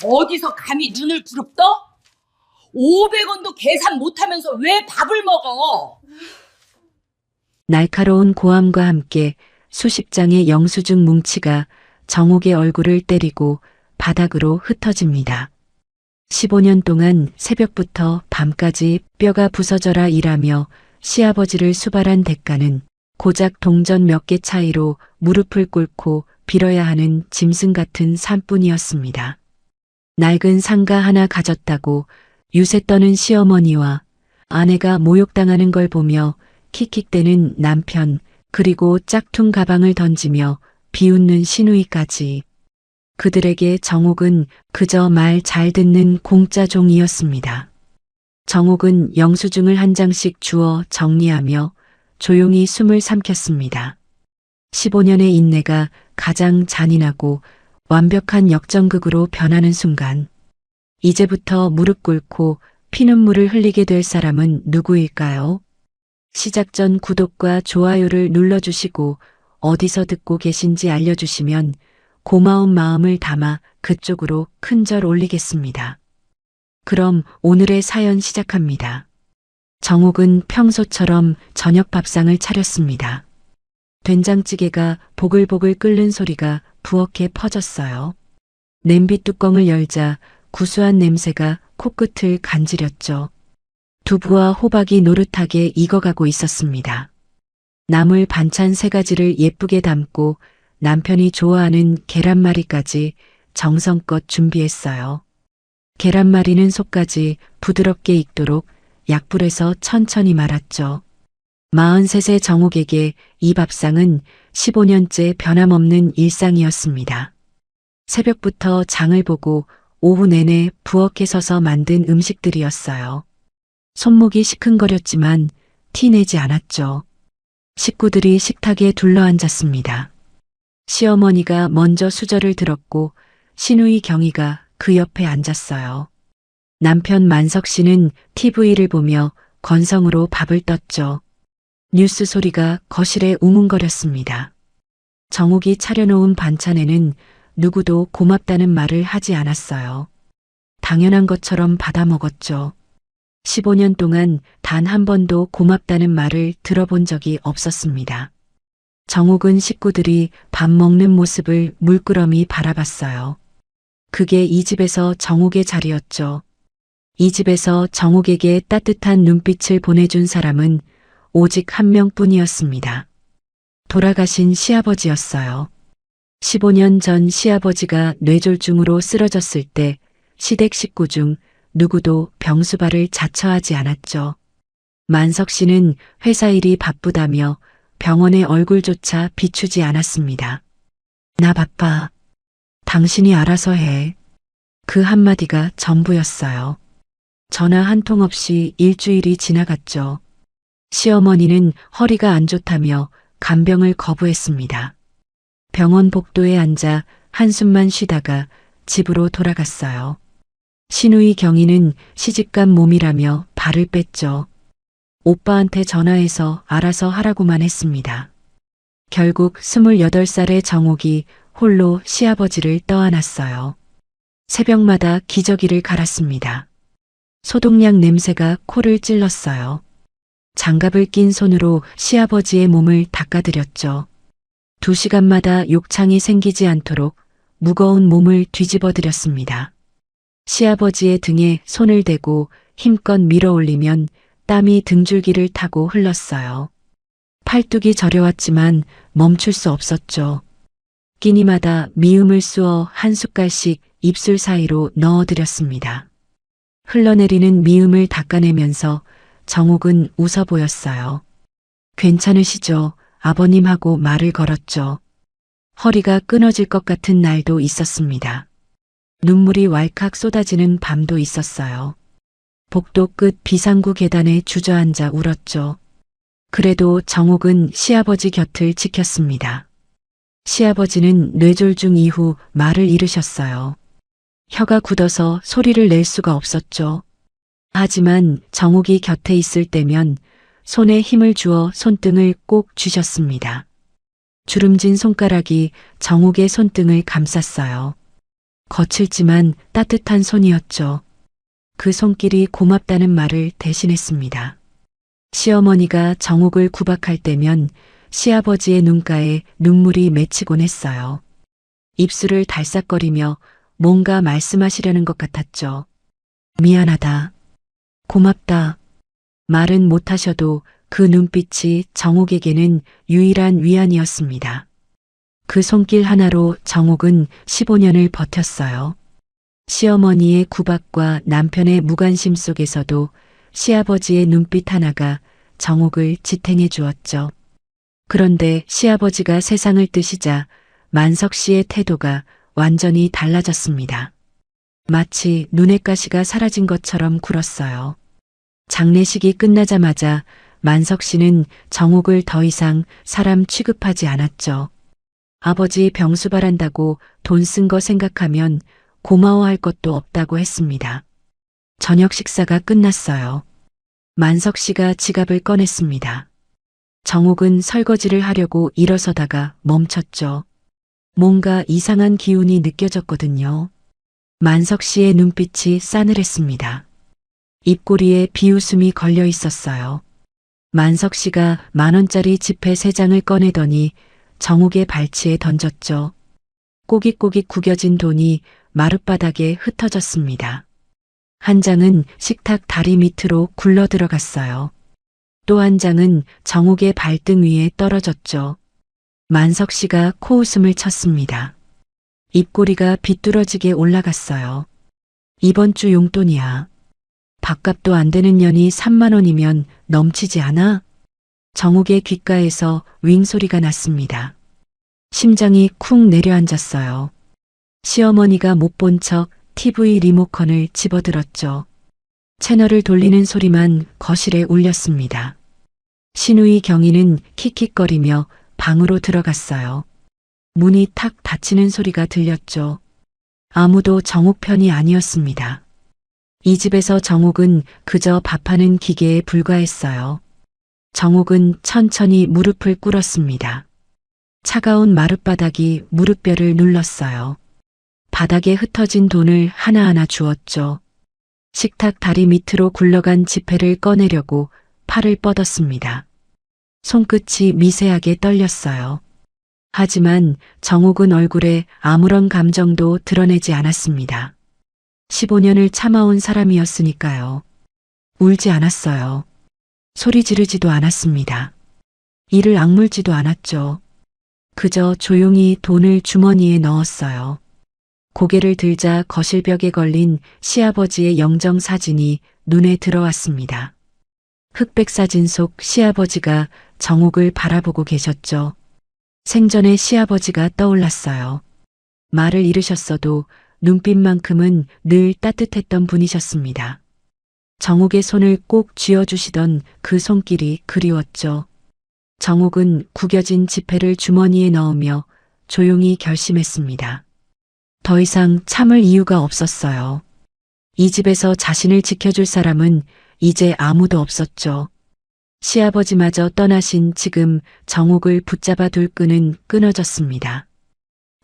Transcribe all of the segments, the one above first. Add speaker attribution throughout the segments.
Speaker 1: 어디서 감히 눈을 부릅떠? 500원도 계산 못하면서 왜 밥을 먹어?
Speaker 2: 날카로운 고함과 함께 수십 장의 영수증 뭉치가 정옥의 얼굴을 때리고 바닥으로 흩어집니다. 15년 동안 새벽부터 밤까지 뼈가 부서져라 일하며 시아버지를 수발한 대가는 고작 동전 몇 개 차이로 무릎을 꿇고 빌어야 하는 짐승 같은 삶뿐이었습니다. 낡은 상가 하나 가졌다고 유세 떠는 시어머니와 아내가 모욕당하는 걸 보며 킥킥대는 남편, 그리고 짝퉁 가방을 던지며 비웃는 시누이까지. 그들에게 정옥은 그저 말 잘 듣는 공짜 종이었습니다. 정옥은 영수증을 한 장씩 주어 정리하며 조용히 숨을 삼켰습니다. 15년의 인내가 가장 잔인하고 완벽한 역전극으로 변하는 순간, 이제부터 무릎 꿇고 피눈물을 흘리게 될 사람은 누구일까요? 시작 전 구독과 좋아요를 눌러주시고 어디서 듣고 계신지 알려주시면 고마운 마음을 담아 그쪽으로 큰 절 올리겠습니다. 그럼 오늘의 사연 시작합니다. 정옥은 평소처럼 저녁 밥상을 차렸습니다. 된장찌개가 보글보글 끓는 소리가 부엌에 퍼졌어요. 냄비 뚜껑을 열자 구수한 냄새가 코끝을 간지렸죠. 두부와 호박이 노릇하게 익어가고 있었습니다. 나물 반찬 3가지를 예쁘게 담고 남편이 좋아하는 계란말이까지 정성껏 준비했어요. 계란말이는 속까지 부드럽게 익도록 약불에서 천천히 말았죠. 43세 정옥에게 이 밥상은 15년째 변함없는 일상이었습니다. 새벽부터 장을 보고 오후 내내 부엌에 서서 만든 음식들이었어요. 손목이 시큰거렸지만 티내지 않았죠. 식구들이 식탁에 둘러앉았습니다. 시어머니가 먼저 수저를 들었고 시누이 경희가 그 옆에 앉았어요. 남편 만석 씨는 TV를 보며 건성으로 밥을 떴죠. 뉴스 소리가 거실에 우문거렸습니다. 정옥이 차려놓은 반찬에는 누구도 고맙다는 말을 하지 않았어요. 당연한 것처럼 받아 먹었죠. 15년 동안 단 한 번도 고맙다는 말을 들어본 적이 없었습니다. 정옥은 식구들이 밥 먹는 모습을 물끄러미 바라봤어요. 그게 이 집에서 정옥의 자리였죠. 이 집에서 정옥에게 따뜻한 눈빛을 보내준 사람은 오직 한 명뿐이었습니다. 돌아가신 시아버지였어요. 15년 전 시아버지가 뇌졸중으로 쓰러졌을 때 시댁 식구 중 누구도 병수발을 자처하지 않았죠. 만석 씨는 회사 일이 바쁘다며 병원의 얼굴조차 비추지 않았습니다. 나 바빠. 당신이 알아서 해. 그 한마디가 전부였어요. 전화 한 통 없이 일주일이 지나갔죠. 시어머니는 허리가 안 좋다며 간병을 거부했습니다. 병원 복도에 앉아 한숨만 쉬다가 집으로 돌아갔어요. 시누이 경희는 시집간 몸이라며 발을 뺐죠. 오빠한테 전화해서 알아서 하라고만 했습니다. 결국 28살의 정옥이 홀로 시아버지를 떠안았어요. 새벽마다 기저귀를 갈았습니다. 소독약 냄새가 코를 찔렀어요. 장갑을 낀 손으로 시아버지의 몸을 닦아드렸죠. 2시간마다 욕창이 생기지 않도록 무거운 몸을 뒤집어드렸습니다. 시아버지의 등에 손을 대고 힘껏 밀어 올리면 땀이 등줄기를 타고 흘렀어요. 팔뚝이 저려왔지만 멈출 수 없었죠. 끼니마다 미음을 쑤어 한 숟갈씩 입술 사이로 넣어드렸습니다. 흘러내리는 미음을 닦아내면서 정옥은 웃어 보였어요. 괜찮으시죠? 아버님하고 말을 걸었죠. 허리가 끊어질 것 같은 날도 있었습니다. 눈물이 왈칵 쏟아지는 밤도 있었어요. 복도 끝 비상구 계단에 주저앉아 울었죠. 그래도 정옥은 시아버지 곁을 지켰습니다. 시아버지는 뇌졸중 이후 말을 잃으셨어요. 혀가 굳어서 소리를 낼 수가 없었죠. 하지만 정옥이 곁에 있을 때면 손에 힘을 주어 손등을 꼭 쥐셨습니다. 주름진 손가락이 정옥의 손등을 감쌌어요. 거칠지만 따뜻한 손이었죠. 그 손길이 고맙다는 말을 대신했습니다. 시어머니가 정옥을 구박할 때면 시아버지의 눈가에 눈물이 맺히곤 했어요. 입술을 달싹거리며 뭔가 말씀하시려는 것 같았죠. 미안하다. 고맙다. 말은 못하셔도 그 눈빛이 정옥에게는 유일한 위안이었습니다. 그 손길 하나로 정옥은 15년을 버텼어요. 시어머니의 구박과 남편의 무관심 속에서도 시아버지의 눈빛 하나가 정옥을 지탱해 주었죠. 그런데 시아버지가 세상을 뜨시자 만석 씨의 태도가 완전히 달라졌습니다. 마치 눈의 가시가 사라진 것처럼 굴었어요. 장례식이 끝나자마자 만석 씨는 정옥을 더 이상 사람 취급하지 않았죠. 아버지 병수 바란다고 돈 쓴 거 생각하면 고마워할 것도 없다고 했습니다. 저녁 식사가 끝났어요. 만석 씨가 지갑을 꺼냈습니다. 정옥은 설거지를 하려고 일어서다가 멈췄죠. 뭔가 이상한 기운이 느껴졌거든요. 만석 씨의 눈빛이 싸늘했습니다. 입꼬리에 비웃음이 걸려 있었어요. 만석 씨가 10,000원짜리 지폐 3장을 꺼내더니 정옥의 발치에 던졌죠. 꼬깃꼬깃 구겨진 돈이 마룻바닥에 흩어졌습니다. 한 장은 식탁 다리 밑으로 굴러 들어갔어요. 또 한 장은 정옥의 발등 위에 떨어졌죠. 만석 씨가 코웃음을 쳤습니다. 입꼬리가 비뚤어지게 올라갔어요. 이번 주 용돈이야. 밥값도 안 되는 년이 30,000원이면 넘치지 않아? 정옥의 귓가에서 윙 소리가 났습니다. 심장이 쿵 내려앉았어요. 시어머니가 못 본 척 TV 리모컨을 집어들었죠. 채널을 돌리는 소리만 거실에 울렸습니다. 신우이 경위는 킥킥거리며 방으로 들어갔어요. 문이 탁 닫히는 소리가 들렸죠. 아무도 정옥 편이 아니었습니다. 이 집에서 정옥은 그저 밥하는 기계에 불과했어요. 정옥은 천천히 무릎을 꿇었습니다. 차가운 마룻바닥이 무릎뼈를 눌렀어요. 바닥에 흩어진 돈을 하나하나 주었죠. 식탁 다리 밑으로 굴러간 지폐를 꺼내려고 팔을 뻗었습니다. 손끝이 미세하게 떨렸어요. 하지만 정옥은 얼굴에 아무런 감정도 드러내지 않았습니다. 15년을 참아온 사람이었으니까요. 울지 않았어요. 소리 지르지도 않았습니다. 이를 악물지도 않았죠. 그저 조용히 돈을 주머니에 넣었어요. 고개를 들자 거실벽에 걸린 시아버지의 영정 사진이 눈에 들어왔습니다. 흑백 사진 속 시아버지가 정옥을 바라보고 계셨죠. 생전에 시아버지가 떠올랐어요. 말을 잃으셨어도 눈빛만큼은 늘 따뜻했던 분이셨습니다. 정옥의 손을 꼭 쥐어주시던 그 손길이 그리웠죠. 정옥은 구겨진 지폐를 주머니에 넣으며 조용히 결심했습니다. 더 이상 참을 이유가 없었어요. 이 집에서 자신을 지켜줄 사람은 이제 아무도 없었죠. 시아버지마저 떠나신 지금 정옥을 붙잡아 둘 끈은 끊어졌습니다.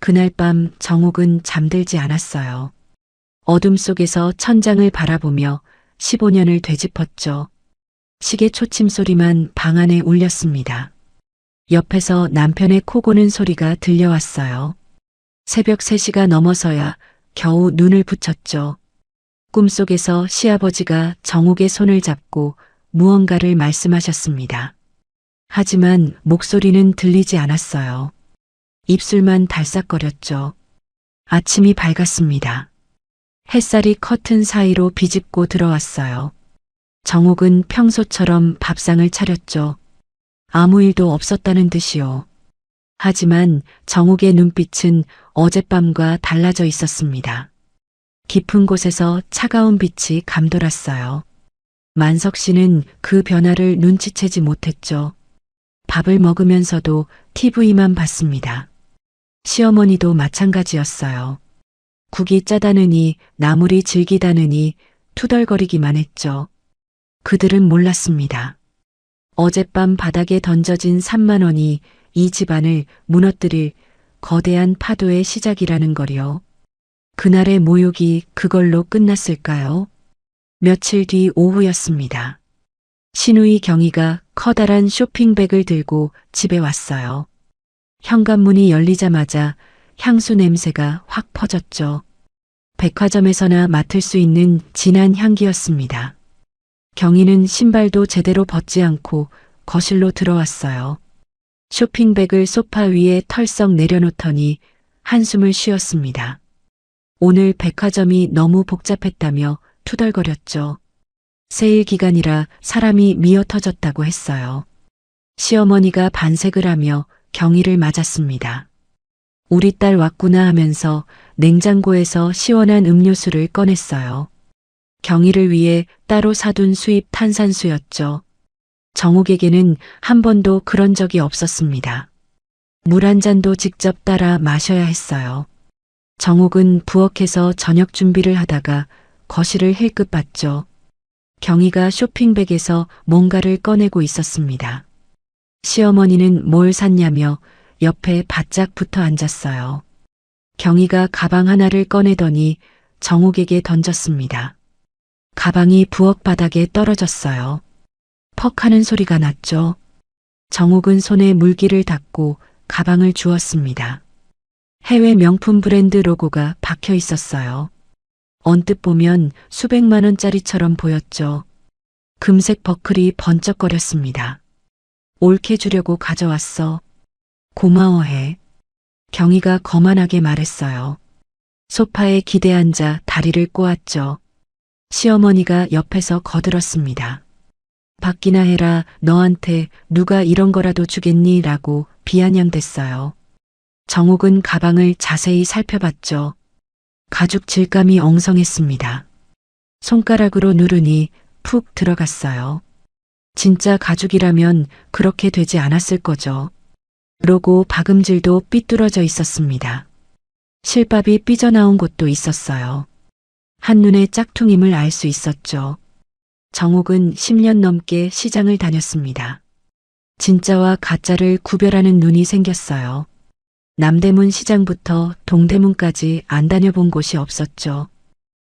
Speaker 2: 그날 밤 정옥은 잠들지 않았어요. 어둠 속에서 천장을 바라보며 15년을 되짚었죠. 시계 초침 소리만 방 안에 울렸습니다. 옆에서 남편의 코 고는 소리가 들려왔어요. 새벽 3시가 넘어서야 겨우 눈을 붙였죠. 꿈속에서 시아버지가 정옥의 손을 잡고 무언가를 말씀하셨습니다. 하지만 목소리는 들리지 않았어요. 입술만 달싹거렸죠. 아침이 밝았습니다. 햇살이 커튼 사이로 비집고 들어왔어요. 정옥은 평소처럼 밥상을 차렸죠. 아무 일도 없었다는 듯이요. 하지만 정옥의 눈빛은 어젯밤과 달라져 있었습니다. 깊은 곳에서 차가운 빛이 감돌았어요. 만석 씨는 그 변화를 눈치채지 못했죠. 밥을 먹으면서도 TV만 봤습니다. 시어머니도 마찬가지였어요. 국이 짜다느니 나물이 질기다느니 투덜거리기만 했죠. 그들은 몰랐습니다. 어젯밤 바닥에 던져진 30,000원이 이 집안을 무너뜨릴 거대한 파도의 시작이라는 거요. 그날의 모욕이 그걸로 끝났을까요? 며칠 뒤 오후였습니다. 시누이 경희가 커다란 쇼핑백을 들고 집에 왔어요. 현관문이 열리자마자 향수 냄새가 확 퍼졌죠. 백화점에서나 맡을 수 있는 진한 향기였습니다. 경희는 신발도 제대로 벗지 않고 거실로 들어왔어요. 쇼핑백을 소파 위에 털썩 내려놓더니 한숨을 쉬었습니다. 오늘 백화점이 너무 복잡했다며 투덜거렸죠. 세일 기간이라 사람이 미어 터졌다고 했어요. 시어머니가 반색을 하며 경희를 맞았습니다. 우리 딸 왔구나 하면서 냉장고에서 시원한 음료수를 꺼냈어요. 경희를 위해 따로 사둔 수입 탄산수였죠. 정욱에게는 한 번도 그런 적이 없었습니다. 물 한 잔도 직접 따라 마셔야 했어요. 정욱은 부엌에서 저녁 준비를 하다가 거실을 힐끗 봤죠. 경희가 쇼핑백에서 뭔가를 꺼내고 있었습니다. 시어머니는 뭘 샀냐며 옆에 바짝 붙어 앉았어요. 경희가 가방 하나를 꺼내더니 정욱에게 던졌습니다. 가방이 부엌 바닥에 떨어졌어요. 퍽 하는 소리가 났죠. 정욱은 손에 물기를 닦고 가방을 주었습니다. 해외 명품 브랜드 로고가 박혀 있었어요. 언뜻 보면 수백만 원짜리처럼 보였죠. 금색 버클이 번쩍거렸습니다. 옳게 주려고 가져왔어. 고마워해. 경희가 거만하게 말했어요. 소파에 기대 앉아 다리를 꼬았죠. 시어머니가 옆에서 거들었습니다. 받기나 해라. 너한테 누가 이런 거라도 주겠니? 라고 비아냥댔어요. 정욱은 가방을 자세히 살펴봤죠. 가죽 질감이 엉성했습니다. 손가락으로 누르니 푹 들어갔어요. 진짜 가죽이라면 그렇게 되지 않았을 거죠. 로고 박음질도 삐뚤어져 있었습니다. 실밥이 삐져나온 곳도 있었어요. 한눈에 짝퉁임을 알 수 있었죠. 정욱은 10년 넘게 시장을 다녔습니다. 진짜와 가짜를 구별하는 눈이 생겼어요. 남대문 시장부터 동대문까지 안 다녀본 곳이 없었죠.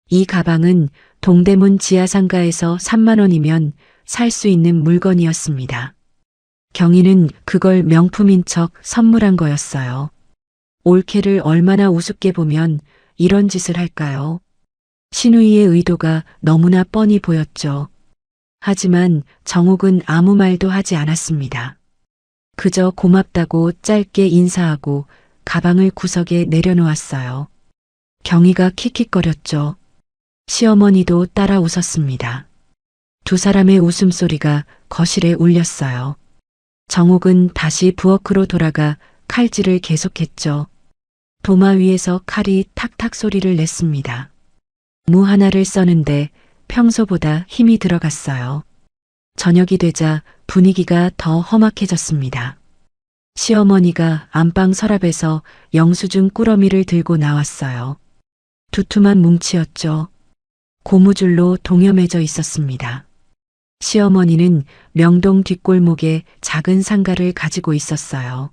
Speaker 2: 이 가방은 동대문 지하상가에서 3만 원이면 살 수 있는 물건이었습니다. 경희는 그걸 명품인 척 선물한 거였어요. 올케를 얼마나 우습게 보면 이런 짓을 할까요? 시누이의 의도가 너무나 뻔히 보였죠. 하지만 정욱은 아무 말도 하지 않았습니다. 그저 고맙다고 짧게 인사하고 가방을 구석에 내려놓았어요. 경희가 킥킥거렸죠. 시어머니도 따라 웃었습니다. 두 사람의 웃음소리가 거실에 울렸어요. 정욱은 다시 부엌으로 돌아가 칼질을 계속했죠. 도마 위에서 칼이 탁탁 소리를 냈습니다. 무 하나를 써는데 평소보다 힘이 들어갔어요. 저녁이 되자 분위기가 더 험악해졌습니다. 시어머니가 안방 서랍에서 영수증 꾸러미를 들고 나왔어요. 두툼한 뭉치였죠. 고무줄로 동여매져 있었습니다. 시어머니는 명동 뒷골목에 작은 상가를 가지고 있었어요.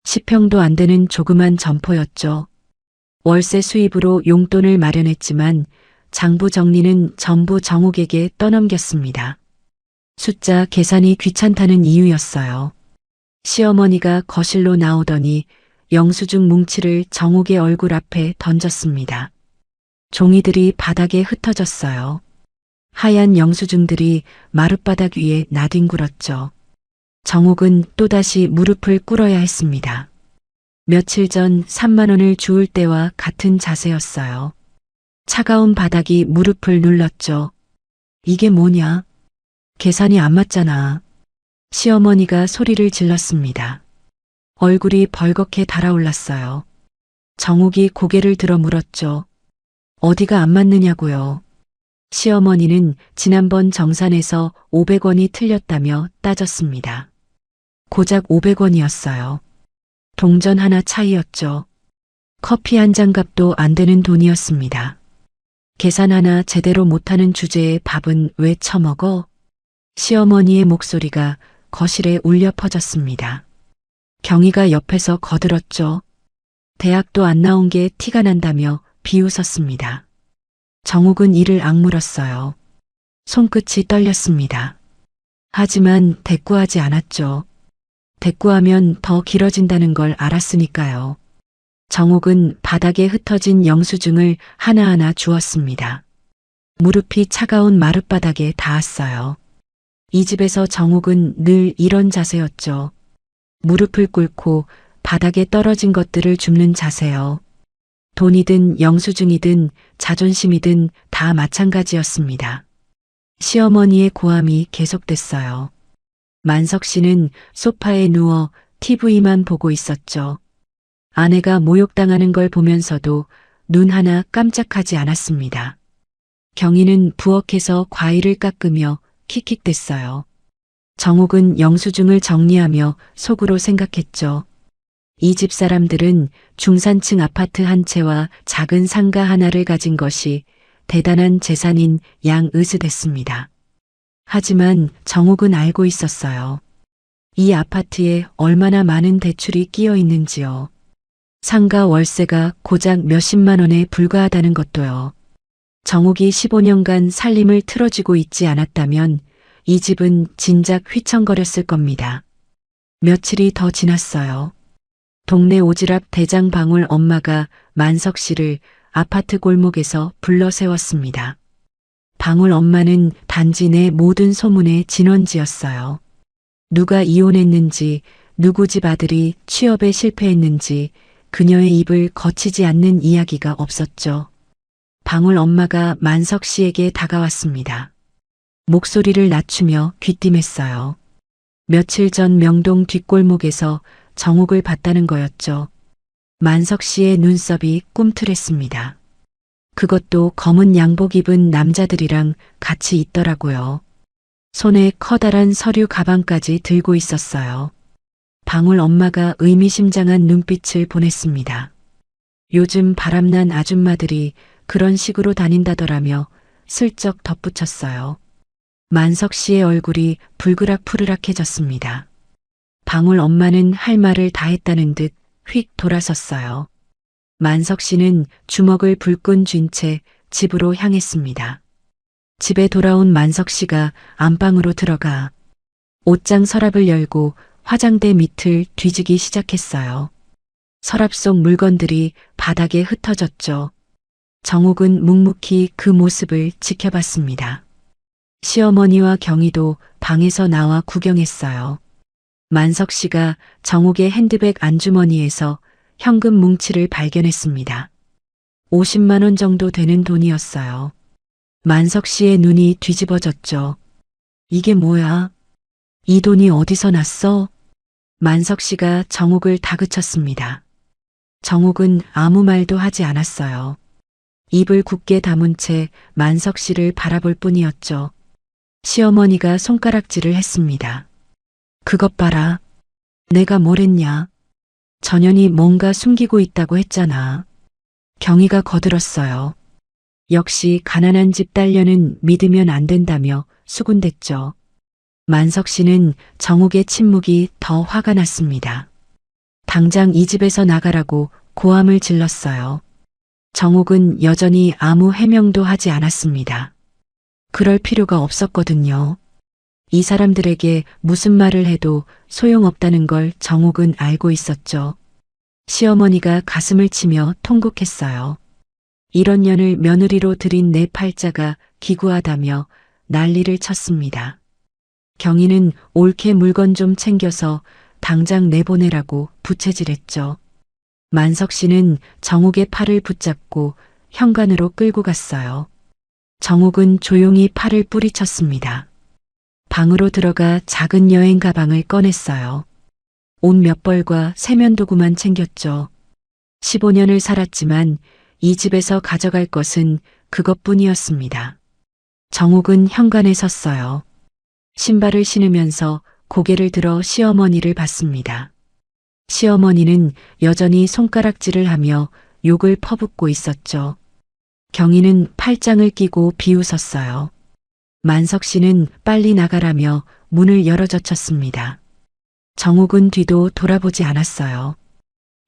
Speaker 2: 10평도 안 되는 조그만 점포였죠. 월세 수입으로 용돈을 마련했지만 장부 정리는 전부 정욱에게 떠넘겼습니다. 숫자 계산이 귀찮다는 이유였어요. 시어머니가 거실로 나오더니 영수증 뭉치를 정욱의 얼굴 앞에 던졌습니다. 종이들이 바닥에 흩어졌어요. 하얀 영수증들이 마룻바닥 위에 나뒹굴었죠. 정욱은 또다시 무릎을 꿇어야 했습니다. 며칠 전 3만 원을 주울 때와 같은 자세였어요. 차가운 바닥이 무릎을 눌렀죠. 이게 뭐냐? 계산이 안 맞잖아. 시어머니가 소리를 질렀습니다. 얼굴이 벌겋게 달아올랐어요. 정욱이 고개를 들어 물었죠. 어디가 안 맞느냐고요. 시어머니는 지난번 정산에서 500원이 틀렸다며 따졌습니다. 고작 500원이었어요. 동전 하나 차이였죠. 커피 한 잔 값도 안 되는 돈이었습니다. 계산 하나 제대로 못하는 주제에 밥은 왜 처먹어? 시어머니의 목소리가 거실에 울려 퍼졌습니다. 경희가 옆에서 거들었죠. 대학도 안 나온 게 티가 난다며 비웃었습니다. 정욱은 이를 악물었어요. 손끝이 떨렸습니다. 하지만 대꾸하지 않았죠. 대꾸하면 더 길어진다는 걸 알았으니까요. 정욱은 바닥에 흩어진 영수증을 하나하나 주었습니다. 무릎이 차가운 마룻바닥에 닿았어요. 이 집에서 정욱은 늘 이런 자세였죠. 무릎을 꿇고 바닥에 떨어진 것들을 줍는 자세요. 돈이든 영수증이든 자존심이든 다 마찬가지였습니다. 시어머니의 고함이 계속됐어요. 만석 씨는 소파에 누워 TV만 보고 있었죠. 아내가 모욕당하는 걸 보면서도 눈 하나 깜짝하지 않았습니다. 경희는 부엌에서 과일을 깎으며 킥킥댔어요. 정욱은 영수증을 정리하며 속으로 생각했죠. 이 집 사람들은 중산층 아파트 한 채와 작은 상가 하나를 가진 것이 대단한 재산인 양으스됐습니다. 하지만 정욱은 알고 있었어요. 이 아파트에 얼마나 많은 대출이 끼어 있는지요. 상가 월세가 고작 몇십만 원에 불과하다는 것도요. 정욱이 15년간 살림을 틀어쥐고 있지 않았다면 이 집은 진작 휘청거렸을 겁니다. 며칠이 더 지났어요. 동네 오지랖 대장 방울 엄마가 만석 씨를 아파트 골목에서 불러 세웠습니다. 방울 엄마는 단지 내 모든 소문의 진원지였어요. 누가 이혼했는지, 누구 집 아들이 취업에 실패했는지 그녀의 입을 거치지 않는 이야기가 없었죠. 방울 엄마가 만석 씨에게 다가왔습니다. 목소리를 낮추며 귀띔했어요. 며칠 전 명동 뒷골목에서 정욱을 봤다는 거였죠. 만석 씨의 눈썹이 꿈틀했습니다. 그것도 검은 양복 입은 남자들이랑 같이 있더라고요. 손에 커다란 서류 가방까지 들고 있었어요. 방울 엄마가 의미심장한 눈빛을 보냈습니다. 요즘 바람난 아줌마들이 그런 식으로 다닌다더라며 슬쩍 덧붙였어요. 만석 씨의 얼굴이 불그락푸르락해졌습니다. 방울 엄마는 할 말을 다 했다는 듯 휙 돌아섰어요. 만석 씨는 주먹을 불끈 쥔 채 집으로 향했습니다. 집에 돌아온 만석 씨가 안방으로 들어가 옷장 서랍을 열고 화장대 밑을 뒤지기 시작했어요. 서랍 속 물건들이 바닥에 흩어졌죠. 정욱은 묵묵히 그 모습을 지켜봤습니다. 시어머니와 경희도 방에서 나와 구경했어요. 만석 씨가 정욱의 핸드백 안주머니에서 현금 뭉치를 발견했습니다. 50만 원 정도 되는 돈이었어요. 만석 씨의 눈이 뒤집어졌죠. 이게 뭐야? 이 돈이 어디서 났어? 만석 씨가 정욱을 다그쳤습니다. 정욱은 아무 말도 하지 않았어요. 입을 굳게 다문 채 만석 씨를 바라볼 뿐이었죠. 시어머니가 손가락질을 했습니다. 그것 봐라. 내가 뭘 했냐? 전현이 뭔가 숨기고 있다고 했잖아. 경희가 거들었어요. 역시 가난한 집 딸녀는 믿으면 안 된다며 수군댔죠. 만석 씨는 정욱의 침묵이 더 화가 났습니다. 당장 이 집에서 나가라고 고함을 질렀어요. 정욱은 여전히 아무 해명도 하지 않았습니다. 그럴 필요가 없었거든요. 이 사람들에게 무슨 말을 해도 소용없다는 걸 정욱은 알고 있었죠. 시어머니가 가슴을 치며 통곡했어요. 이런 년을 며느리로 들인 내 팔자가 기구하다며 난리를 쳤습니다. 경희는 옳게 물건 좀 챙겨서 당장 내보내라고 부채질했죠. 만석 씨는 정욱의 팔을 붙잡고 현관으로 끌고 갔어요. 정욱은 조용히 팔을 뿌리쳤습니다. 방으로 들어가 작은 여행 가방을 꺼냈어요. 옷 몇 벌과 세면도구만 챙겼죠. 15년을 살았지만 이 집에서 가져갈 것은 그것뿐이었습니다. 정욱은 현관에 섰어요. 신발을 신으면서 고개를 들어 시어머니를 봤습니다. 시어머니는 여전히 손가락질을 하며 욕을 퍼붓고 있었죠. 경희는 팔짱을 끼고 비웃었어요. 만석 씨는 빨리 나가라며 문을 열어젖혔습니다. 정욱은 뒤도 돌아보지 않았어요.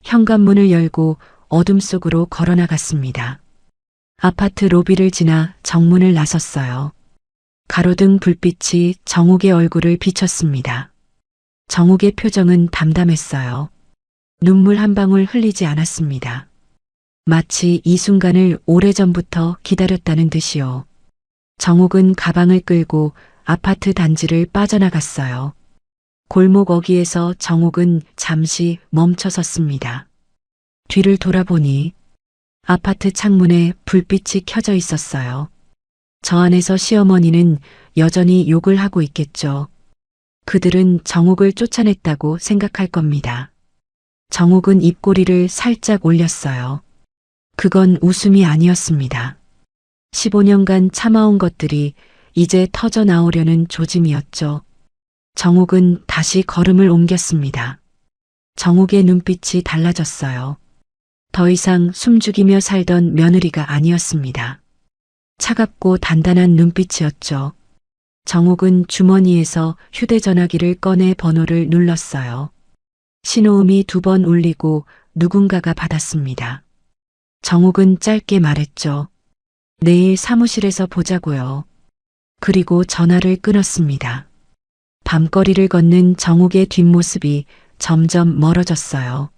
Speaker 2: 현관문을 열고 어둠 속으로 걸어나갔습니다. 아파트 로비를 지나 정문을 나섰어요. 가로등 불빛이 정욱의 얼굴을 비췄습니다. 정욱의 표정은 담담했어요. 눈물 한 방울 흘리지 않았습니다. 마치 이 순간을 오래전부터 기다렸다는 듯이요. 정욱은 가방을 끌고 아파트 단지를 빠져나갔어요. 골목 어귀에서 정욱은 잠시 멈춰 섰습니다. 뒤를 돌아보니 아파트 창문에 불빛이 켜져 있었어요. 저 안에서 시어머니는 여전히 욕을 하고 있겠죠. 그들은 정욱을 쫓아냈다고 생각할 겁니다. 정욱은 입꼬리를 살짝 올렸어요. 그건 웃음이 아니었습니다. 15년간 참아온 것들이 이제 터져 나오려는 조짐이었죠. 정욱은 다시 걸음을 옮겼습니다. 정욱의 눈빛이 달라졌어요. 더 이상 숨죽이며 살던 며느리가 아니었습니다. 차갑고 단단한 눈빛이었죠. 정욱은 주머니에서 휴대전화기를 꺼내 번호를 눌렀어요. 신호음이 2번 울리고 누군가가 받았습니다. 정욱은 짧게 말했죠. 내일 사무실에서 보자고요. 그리고 전화를 끊었습니다. 밤거리를 걷는 정욱의 뒷모습이 점점 멀어졌어요.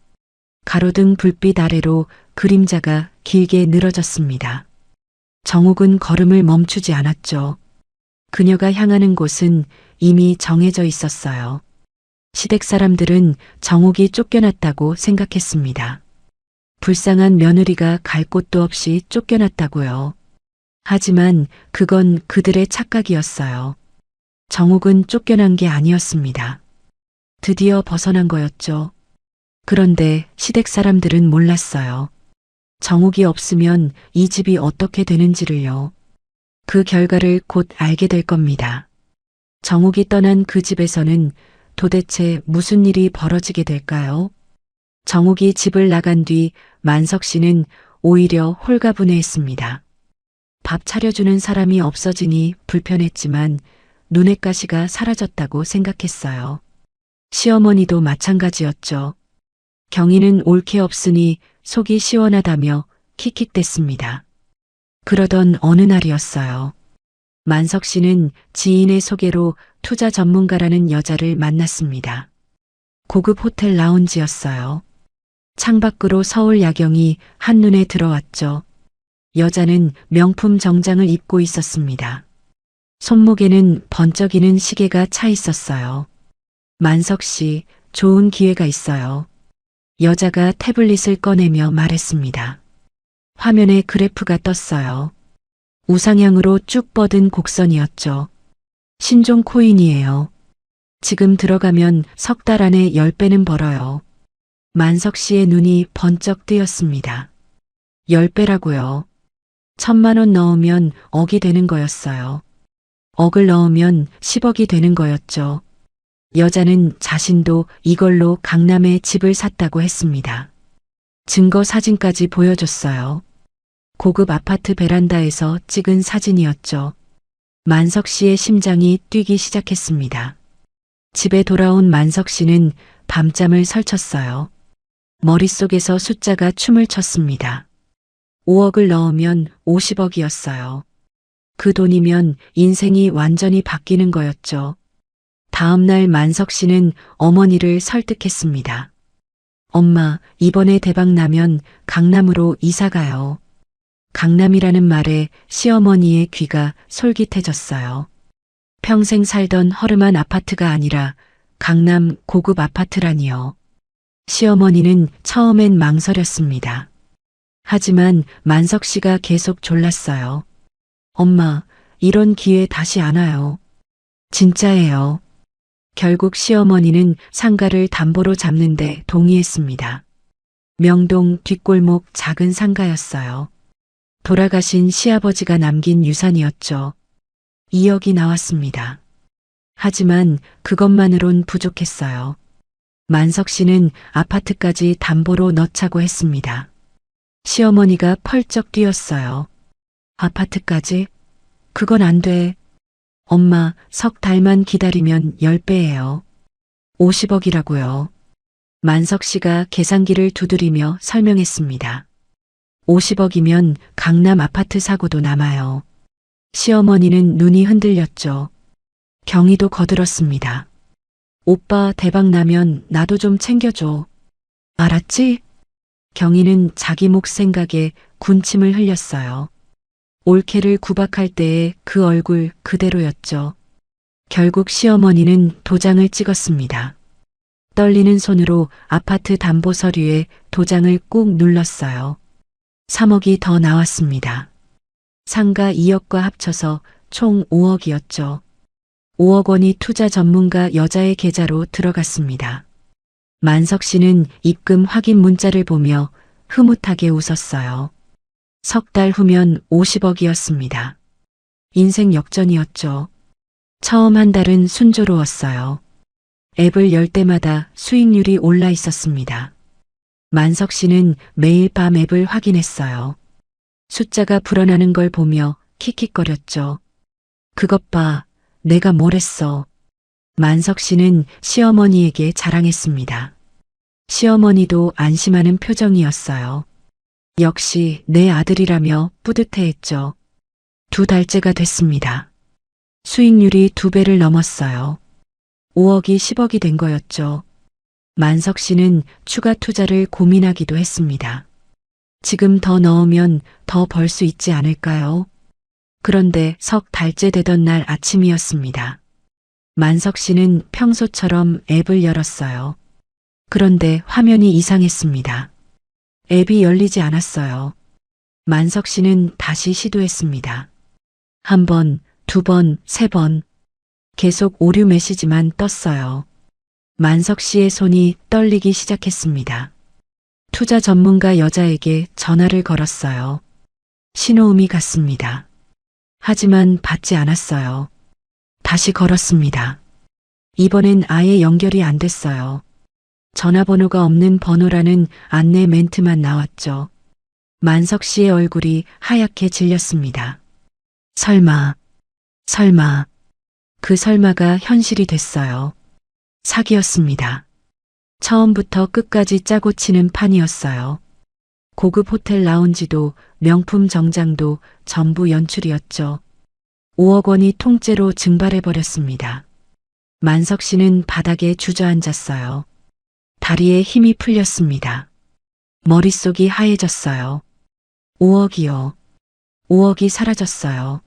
Speaker 2: 가로등 불빛 아래로 그림자가 길게 늘어졌습니다. 정욱은 걸음을 멈추지 않았죠. 그녀가 향하는 곳은 이미 정해져 있었어요. 시댁 사람들은 정욱이 쫓겨났다고 생각했습니다. 불쌍한 며느리가 갈 곳도 없이 쫓겨났다고요. 하지만 그건 그들의 착각이었어요. 정욱은 쫓겨난 게 아니었습니다. 드디어 벗어난 거였죠. 그런데 시댁 사람들은 몰랐어요. 정욱이 없으면 이 집이 어떻게 되는지를요. 그 결과를 곧 알게 될 겁니다. 정욱이 떠난 그 집에서는 도대체 무슨 일이 벌어지게 될까요? 정욱이 집을 나간 뒤 만석 씨는 오히려 홀가분해했습니다. 밥 차려주는 사람이 없어지니 불편했지만 눈의 가시가 사라졌다고 생각했어요. 시어머니도 마찬가지였죠. 경희는 옳게 없으니 속이 시원하다며 킥킥댔습니다. 그러던 어느 날이었어요. 만석 씨는 지인의 소개로 투자 전문가라는 여자를 만났습니다. 고급 호텔 라운지였어요. 창밖으로 서울 야경이 한눈에 들어왔죠. 여자는 명품 정장을 입고 있었습니다. 손목에는 번쩍이는 시계가 차 있었어요. 만석 씨, 좋은 기회가 있어요. 여자가 태블릿을 꺼내며 말했습니다. 화면에 그래프가 떴어요. 우상향으로 쭉 뻗은 곡선이었죠. 신종 코인이에요. 지금 들어가면 석 달 안에 10배는 벌어요. 만석 씨의 눈이 번쩍 뜨였습니다. 10배라고요. 1,000만 원 넣으면 억이 되는 거였어요. 억을 넣으면 10억이 되는 거였죠. 여자는 자신도 이걸로 강남에 집을 샀다고 했습니다. 증거 사진까지 보여줬어요. 고급 아파트 베란다에서 찍은 사진이었죠. 만석 씨의 심장이 뛰기 시작했습니다. 집에 돌아온 만석 씨는 밤잠을 설쳤어요. 머릿속에서 숫자가 춤을 췄습니다. 5억을 넣으면 50억이었어요. 그 돈이면 인생이 완전히 바뀌는 거였죠. 다음 날 만석 씨는 어머니를 설득했습니다. 엄마, 이번에 대박 나면 강남으로 이사 가요. 강남이라는 말에 시어머니의 귀가 솔깃해졌어요. 평생 살던 허름한 아파트가 아니라 강남 고급 아파트라니요. 시어머니는 처음엔 망설였습니다. 하지만 만석 씨가 계속 졸랐어요. 엄마, 이런 기회 다시 안 와요. 진짜예요. 결국 시어머니는 상가를 담보로 잡는데 동의했습니다. 명동 뒷골목 작은 상가였어요. 돌아가신 시아버지가 남긴 유산이었죠. 2억이 나왔습니다. 하지만 그것만으론 부족했어요. 만석 씨는 아파트까지 담보로 넣자고 했습니다. 시어머니가 펄쩍 뛰었어요. 아파트까지? 그건 안 돼. 엄마, 석 달만 기다리면 10배예요. 50억이라고요. 만석 씨가 계산기를 두드리며 설명했습니다. 50억이면 강남 아파트 사고도 남아요. 시어머니는 눈이 흔들렸죠. 경희도 거들었습니다. 오빠 대박 나면 나도 좀 챙겨줘. 알았지? 경희는 자기 목 생각에 군침을 흘렸어요. 올케를 구박할 때의 그 얼굴 그대로였죠. 결국 시어머니는 도장을 찍었습니다. 떨리는 손으로 아파트 담보 서류에 도장을 꾹 눌렀어요. 3억이 더 나왔습니다. 상가 2억과 합쳐서 총 5억이었죠. 5억 원이 투자 전문가 여자의 계좌로 들어갔습니다. 만석 씨는 입금 확인 문자를 보며 흐뭇하게 웃었어요. 석 달 후면 50억이었습니다. 인생 역전이었죠. 처음 한 달은 순조로웠어요. 앱을 열 때마다 수익률이 올라 있었습니다. 만석 씨는 매일 밤 앱을 확인했어요. 숫자가 불어나는 걸 보며 킥킥거렸죠. 그것 봐, 내가 뭘 했어. 만석 씨는 시어머니에게 자랑했습니다. 시어머니도 안심하는 표정이었어요. 역시 내 아들이라며 뿌듯해했죠. 2달째가 됐습니다. 수익률이 2배를 넘었어요. 5억이 10억이 된 거였죠. 만석 씨는 추가 투자를 고민하기도 했습니다. 지금 더 넣으면 더 벌 수 있지 않을까요? 그런데 석 달째 되던 날 아침이었습니다. 만석 씨는 평소처럼 앱을 열었어요. 그런데 화면이 이상했습니다. 앱이 열리지 않았어요. 만석 씨는 다시 시도했습니다. 1번, 2번, 3번. 계속 오류 메시지만 떴어요. 만석 씨의 손이 떨리기 시작했습니다. 투자 전문가 여자에게 전화를 걸었어요. 신호음이 갔습니다. 하지만 받지 않았어요. 다시 걸었습니다. 이번엔 아예 연결이 안 됐어요. 전화번호가 없는 번호라는 안내 멘트만 나왔죠. 만석 씨의 얼굴이 하얗게 질렸습니다. 설마. 그 설마가 현실이 됐어요. 사기였습니다. 처음부터 끝까지 짜고 치는 판이었어요. 고급 호텔 라운지도 명품 정장도 전부 연출이었죠. 5억 원이 통째로 증발해버렸습니다. 만석 씨는 바닥에 주저앉았어요. 다리에 힘이 풀렸습니다. 머릿속이 하얘졌어요. 5억이요. 5억이 사라졌어요.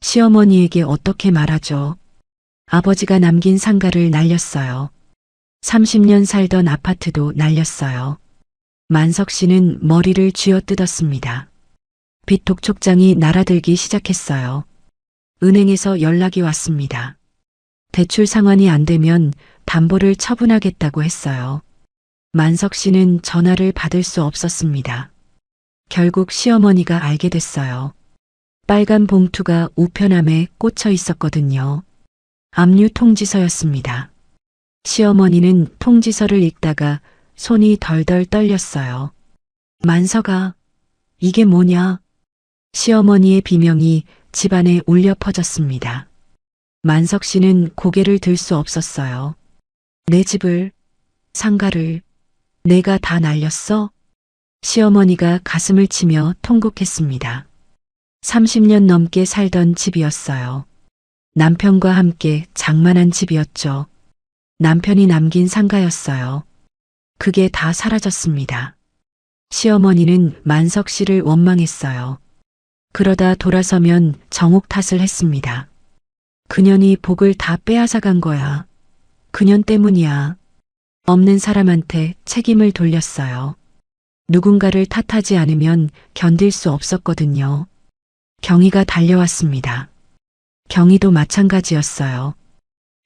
Speaker 2: 시어머니에게 어떻게 말하죠? 아버지가 남긴 상가를 날렸어요. 30년 살던 아파트도 날렸어요. 만석 씨는 머리를 쥐어뜯었습니다. 빚 독촉장이 날아들기 시작했어요. 은행에서 연락이 왔습니다. 대출 상환이 안 되면 담보를 처분하겠다고 했어요. 만석 씨는 전화를 받을 수 없었습니다. 결국 시어머니가 알게 됐어요. 빨간 봉투가 우편함에 꽂혀 있었거든요. 압류 통지서였습니다. 시어머니는 통지서를 읽다가 손이 덜덜 떨렸어요. 만석아, 이게 뭐냐? 시어머니의 비명이 집안에 울려 퍼졌습니다. 만석 씨는 고개를 들 수 없었어요. 내 집을, 상가를, 내가 다 날렸어? 시어머니가 가슴을 치며 통곡했습니다. 30년 넘게 살던 집이었어요. 남편과 함께 장만한 집이었죠. 남편이 남긴 상가였어요. 그게 다 사라졌습니다. 시어머니는 만석 씨를 원망했어요. 그러다 돌아서면 정옥 탓을 했습니다. 그년이 복을 다 빼앗아간 거야. 그년 때문이야. 없는 사람한테 책임을 돌렸어요. 누군가를 탓하지 않으면 견딜 수 없었거든요. 경희가 달려왔습니다. 경희도 마찬가지였어요.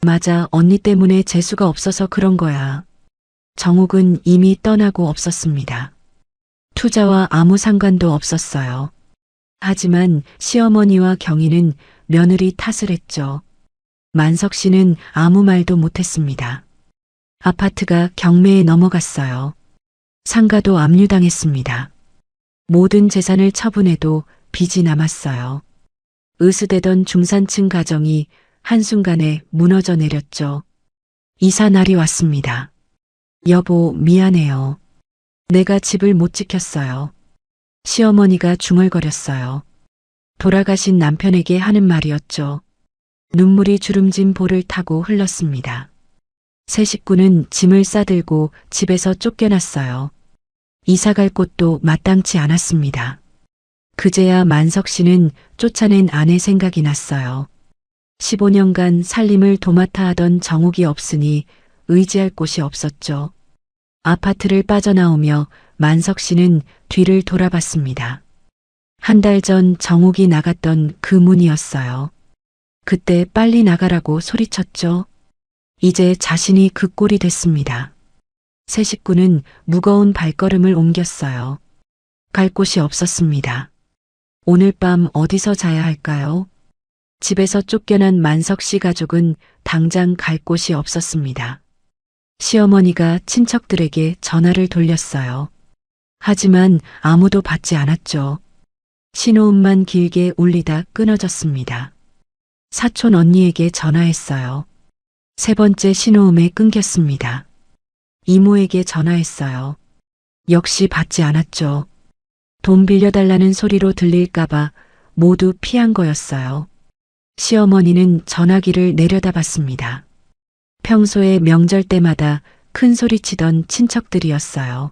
Speaker 2: 맞아, 언니 때문에 재수가 없어서 그런 거야. 정옥은 이미 떠나고 없었습니다. 투자와 아무 상관도 없었어요. 하지만 시어머니와 경희는 며느리 탓을 했죠. 만석 씨는 아무 말도 못했습니다. 아파트가 경매에 넘어갔어요. 상가도 압류당했습니다. 모든 재산을 처분해도 빚이 남았어요. 으스대던 중산층 가정이 한순간에 무너져 내렸죠. 이사 날이 왔습니다. 여보, 미안해요. 내가 집을 못 지켰어요. 시어머니가 중얼거렸어요. 돌아가신 남편에게 하는 말이었죠. 눈물이 주름진 볼을 타고 흘렀습니다. 세 식구는 짐을 싸들고 집에서 쫓겨났어요. 이사갈 곳도 마땅치 않았습니다. 그제야 만석 씨는 쫓아낸 아내 생각이 났어요. 15년간 살림을 도맡아 하던 정욱이 없으니 의지할 곳이 없었죠. 아파트를 빠져나오며 만석 씨는 뒤를 돌아봤습니다. 한 달 전 정욱이 나갔던 그 문이었어요. 그때 빨리 나가라고 소리쳤죠. 이제 자신이 그 꼴이 됐습니다. 세 식구는 무거운 발걸음을 옮겼어요. 갈 곳이 없었습니다. 오늘 밤 어디서 자야 할까요? 집에서 쫓겨난 만석 씨 가족은 당장 갈 곳이 없었습니다. 시어머니가 친척들에게 전화를 돌렸어요. 하지만 아무도 받지 않았죠. 신호음만 길게 울리다 끊어졌습니다. 사촌 언니에게 전화했어요. 세 번째 신호음에 끊겼습니다. 이모에게 전화했어요. 역시 받지 않았죠. 돈 빌려달라는 소리로 들릴까봐 모두 피한 거였어요. 시어머니는 전화기를 내려다봤습니다. 평소에 명절 때마다 큰 소리치던 친척들이었어요.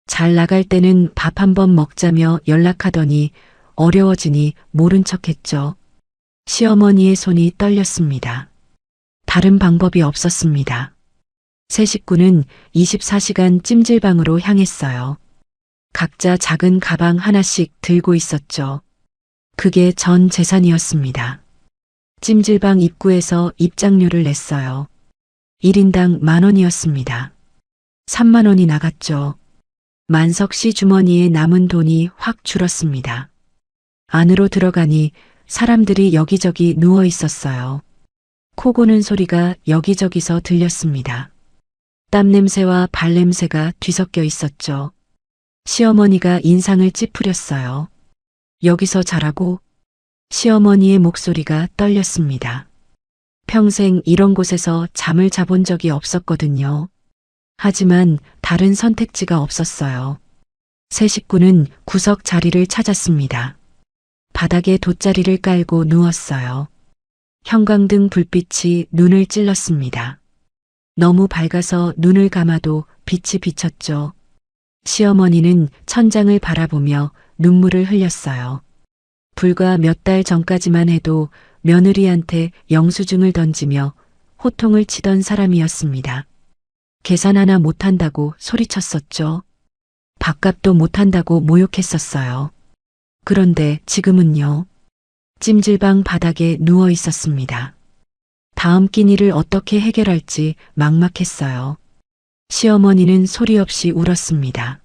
Speaker 2: 잘 나갈 때는 밥 한 번 먹자며 연락하더니 어려워지니 모른 척했죠. 시어머니의 손이 떨렸습니다. 다른 방법이 없었습니다. 세 식구는 24시간 찜질방으로 향했어요. 각자 작은 가방 하나씩 들고 있었죠. 그게 전 재산이었습니다. 찜질방 입구에서 입장료를 냈어요. 1인당 10,000원이었습니다. 30,000원이 나갔죠. 만석 씨 주머니에 남은 돈이 확 줄었습니다. 안으로 들어가니 사람들이 여기저기 누워 있었어요. 코 고는 소리가 여기저기서 들렸습니다. 땀 냄새와 발 냄새가 뒤섞여 있었죠. 시어머니가 인상을 찌푸렸어요. 여기서 자라고? 시어머니의 목소리가 떨렸습니다. 평생 이런 곳에서 잠을 자본 적이 없었거든요. 하지만 다른 선택지가 없었어요. 세 식구는 구석 자리를 찾았습니다. 바닥에 돗자리를 깔고 누웠어요. 형광등 불빛이 눈을 찔렀습니다. 너무 밝아서 눈을 감아도 빛이 비쳤죠. 시어머니는 천장을 바라보며 눈물을 흘렸어요. 불과 몇 달 전까지만 해도 며느리한테 영수증을 던지며 호통을 치던 사람이었습니다. 계산 하나 못한다고 소리쳤었죠. 밥값도 못한다고 모욕했었어요. 그런데 지금은요. 찜질방 바닥에 누워 있었습니다. 다음 끼니를 어떻게 해결할지 막막했어요. 시어머니는 소리 없이 울었습니다.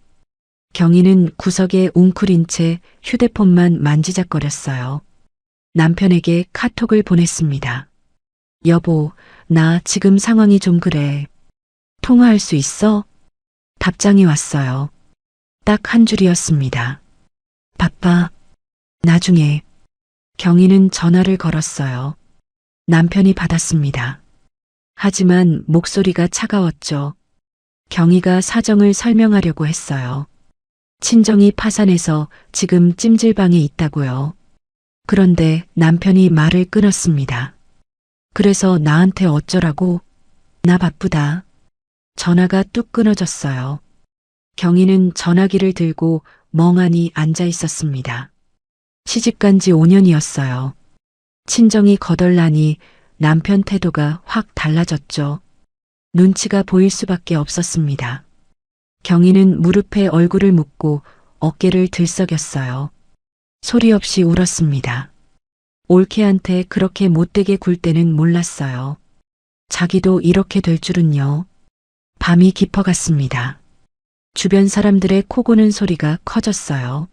Speaker 2: 경희는 구석에 웅크린 채 휴대폰만 만지작거렸어요. 남편에게 카톡을 보냈습니다. 여보, 나 지금 상황이 좀 그래. 통화할 수 있어? 답장이 왔어요. 딱 한 줄이었습니다. 바빠. 나중에. 경희는 전화를 걸었어요. 남편이 받았습니다. 하지만 목소리가 차가웠죠. 경희가 사정을 설명하려고 했어요. 친정이 파산해서 지금 찜질방에 있다고요. 그런데 남편이 말을 끊었습니다. 그래서 나한테 어쩌라고? 나 바쁘다. 전화가 뚝 끊어졌어요. 경희는 전화기를 들고 멍하니 앉아 있었습니다. 시집간 지 5년이었어요. 친정이 거덜나니 남편 태도가 확 달라졌죠. 눈치가 보일 수밖에 없었습니다. 경희는 무릎에 얼굴을 묻고 어깨를 들썩였어요. 소리 없이 울었습니다. 올케한테 그렇게 못되게 굴 때는 몰랐어요. 자기도 이렇게 될 줄은요. 밤이 깊어갔습니다. 주변 사람들의 코 고는 소리가 커졌어요.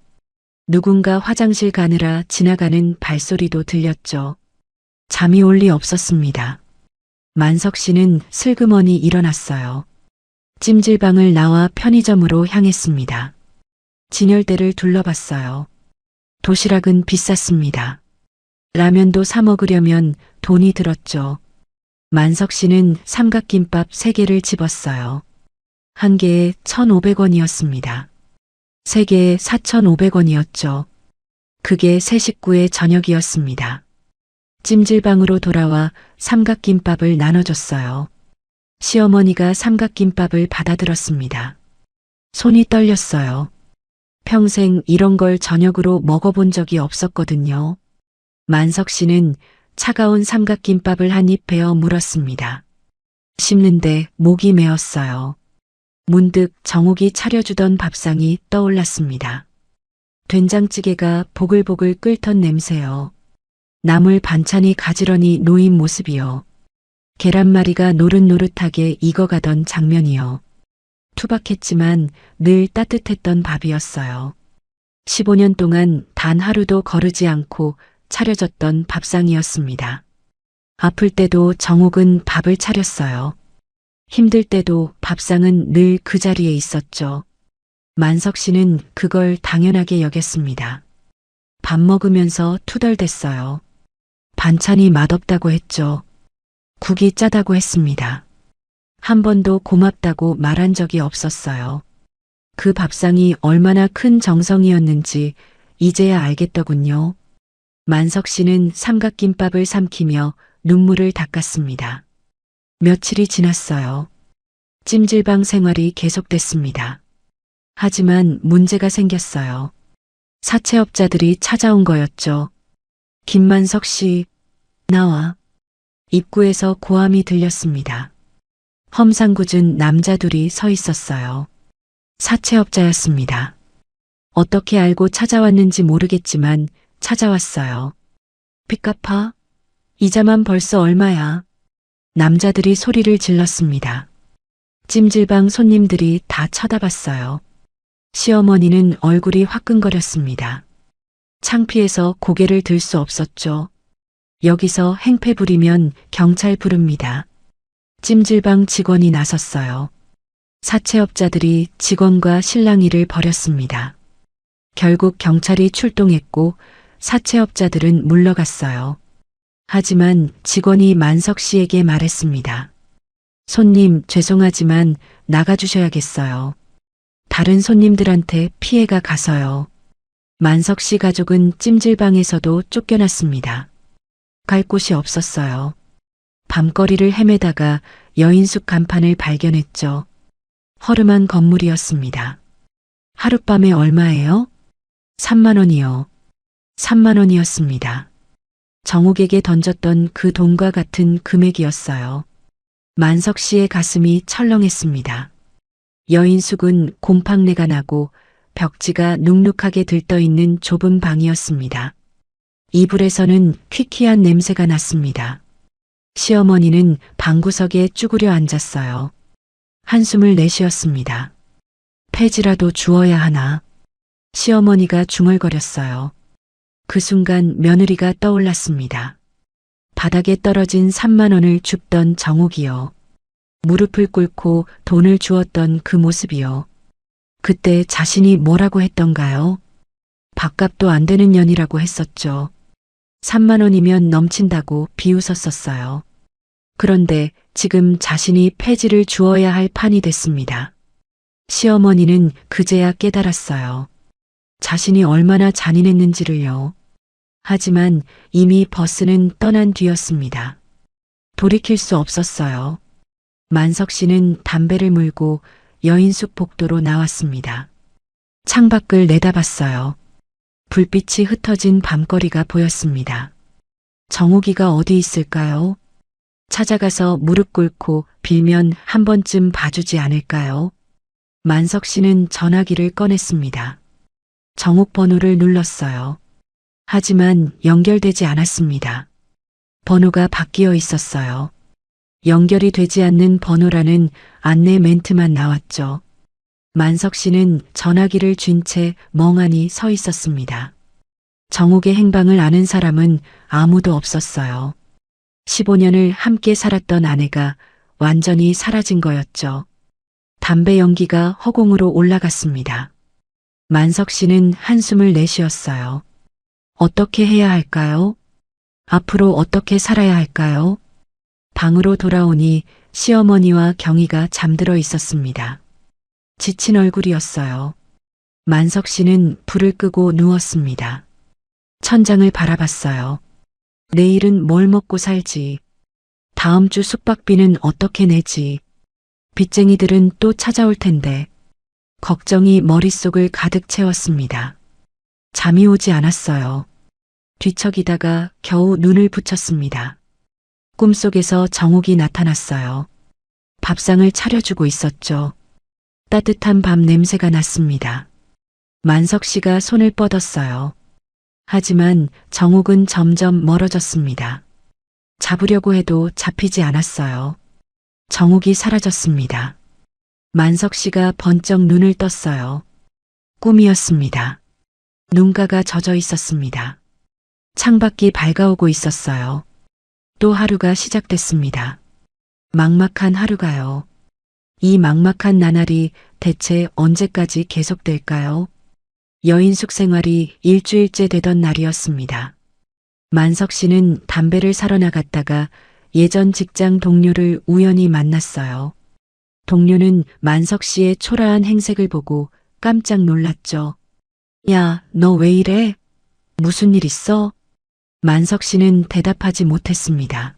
Speaker 2: 누군가 화장실 가느라 지나가는 발소리도 들렸죠. 잠이 올 리 없었습니다. 만석 씨는 슬그머니 일어났어요. 찜질방을 나와 편의점으로 향했습니다. 진열대를 둘러봤어요. 도시락은 비쌌습니다. 라면도 사 먹으려면 돈이 들었죠. 만석 씨는 삼각김밥 3개를 집었어요. 한 개에 1,500원이었습니다. 세 개에 4,500원이었죠. 그게 새 식구의 저녁이었습니다. 찜질방으로 돌아와 삼각김밥을 나눠줬어요. 시어머니가 삼각김밥을 받아들었습니다. 손이 떨렸어요. 평생 이런 걸 저녁으로 먹어본 적이 없었거든요. 만석 씨는 차가운 삼각김밥을 한 입 베어 물었습니다. 씹는데 목이 메었어요. 문득 정옥이 차려주던 밥상이 떠올랐습니다. 된장찌개가 보글보글 끓던 냄새요. 나물 반찬이 가지런히 놓인 모습이요. 계란말이가 노릇노릇하게 익어가던 장면이요. 투박했지만 늘 따뜻했던 밥이었어요. 15년 동안 단 하루도 거르지 않고 차려졌던 밥상이었습니다. 아플 때도 정옥은 밥을 차렸어요. 힘들 때도 밥상은 늘 그 자리에 있었죠. 만석 씨는 그걸 당연하게 여겼습니다. 밥 먹으면서 투덜댔어요. 반찬이 맛없다고 했죠. 국이 짜다고 했습니다. 한 번도 고맙다고 말한 적이 없었어요. 그 밥상이 얼마나 큰 정성이었는지 이제야 알겠더군요. 만석 씨는 삼각김밥을 삼키며 눈물을 닦았습니다. 며칠이 지났어요. 찜질방 생활이 계속됐습니다. 하지만 문제가 생겼어요. 사채업자들이 찾아온 거였죠. 김만석 씨, 나와. 입구에서 고함이 들렸습니다. 험상궂은 남자 둘이 서 있었어요. 사채업자였습니다. 어떻게 알고 찾아왔는지 모르겠지만 찾아왔어요. 빚 갚아? 이자만 벌써 얼마야? 남자들이 소리를 질렀습니다. 찜질방 손님들이 다 쳐다봤어요. 시어머니는 얼굴이 화끈거렸습니다. 창피해서 고개를 들 수 없었죠. 여기서 행패 부리면 경찰 부릅니다. 찜질방 직원이 나섰어요. 사채업자들이 직원과 실랑이를 벌였습니다. 결국 경찰이 출동했고 사채업자들은 물러갔어요. 하지만 직원이 만석 씨에게 말했습니다. 손님, 죄송하지만 나가주셔야겠어요. 다른 손님들한테 피해가 가서요. 만석 씨 가족은 찜질방에서도 쫓겨났습니다. 갈 곳이 없었어요. 밤거리를 헤매다가 여인숙 간판을 발견했죠. 허름한 건물이었습니다. 하룻밤에 얼마예요? 3만 원이요. 3만 원이었습니다. 정옥에게 던졌던 그 돈과 같은 금액이었어요. 만석 씨의 가슴이 철렁했습니다. 여인숙은 곰팡내가 나고 벽지가 눅눅하게 들떠있는 좁은 방이었습니다. 이불에서는 퀴퀴한 냄새가 났습니다. 시어머니는 방구석에 쭈그려 앉았어요. 한숨을 내쉬었습니다. 폐지라도 주어야 하나. 시어머니가 중얼거렸어요. 그 순간 며느리가 떠올랐습니다. 바닥에 떨어진 3만 원을 줍던 정옥이요. 무릎을 꿇고 돈을 주었던 그 모습이요. 그때 자신이 뭐라고 했던가요? 밥값도 안 되는 년이라고 했었죠. 3만 원이면 넘친다고 비웃었었어요. 그런데 지금 자신이 폐지를 주어야 할 판이 됐습니다. 시어머니는 그제야 깨달았어요. 자신이 얼마나 잔인했는지를요. 하지만 이미 버스는 떠난 뒤였습니다. 돌이킬 수 없었어요. 만석 씨는 담배를 물고 여인숙 복도로 나왔습니다. 창밖을 내다봤어요. 불빛이 흩어진 밤거리가 보였습니다. 정옥이가 어디 있을까요? 찾아가서 무릎 꿇고 빌면 한 번쯤 봐주지 않을까요? 만석 씨는 전화기를 꺼냈습니다. 정옥 번호를 눌렀어요. 하지만 연결되지 않았습니다. 번호가 바뀌어 있었어요. 연결이 되지 않는 번호라는 안내 멘트만 나왔죠. 만석 씨는 전화기를 쥔 채 멍하니 서 있었습니다. 정옥의 행방을 아는 사람은 아무도 없었어요. 15년을 함께 살았던 아내가 완전히 사라진 거였죠. 담배 연기가 허공으로 올라갔습니다. 만석 씨는 한숨을 내쉬었어요. 어떻게 해야 할까요? 앞으로 어떻게 살아야 할까요? 방으로 돌아오니 시어머니와 경희가 잠들어 있었습니다. 지친 얼굴이었어요. 만석 씨는 불을 끄고 누웠습니다. 천장을 바라봤어요. 내일은 뭘 먹고 살지? 다음 주 숙박비는 어떻게 내지? 빚쟁이들은 또 찾아올 텐데 걱정이 머릿속을 가득 채웠습니다. 잠이 오지 않았어요. 뒤척이다가 겨우 눈을 붙였습니다. 꿈속에서 정욱이 나타났어요. 밥상을 차려주고 있었죠. 따뜻한 밥 냄새가 났습니다. 만석 씨가 손을 뻗었어요. 하지만 정욱은 점점 멀어졌습니다. 잡으려고 해도 잡히지 않았어요. 정욱이 사라졌습니다. 만석 씨가 번쩍 눈을 떴어요. 꿈이었습니다. 눈가가 젖어 있었습니다. 창밖이 밝아오고 있었어요. 또 하루가 시작됐습니다. 막막한 하루가요. 이 막막한 나날이 대체 언제까지 계속될까요? 여인숙 생활이 일주일째 되던 날이었습니다. 만석 씨는 담배를 사러 나갔다가 예전 직장 동료를 우연히 만났어요. 동료는 만석 씨의 초라한 행색을 보고 깜짝 놀랐죠. 야, 너 왜 이래? 무슨 일 있어? 만석 씨는 대답하지 못했습니다.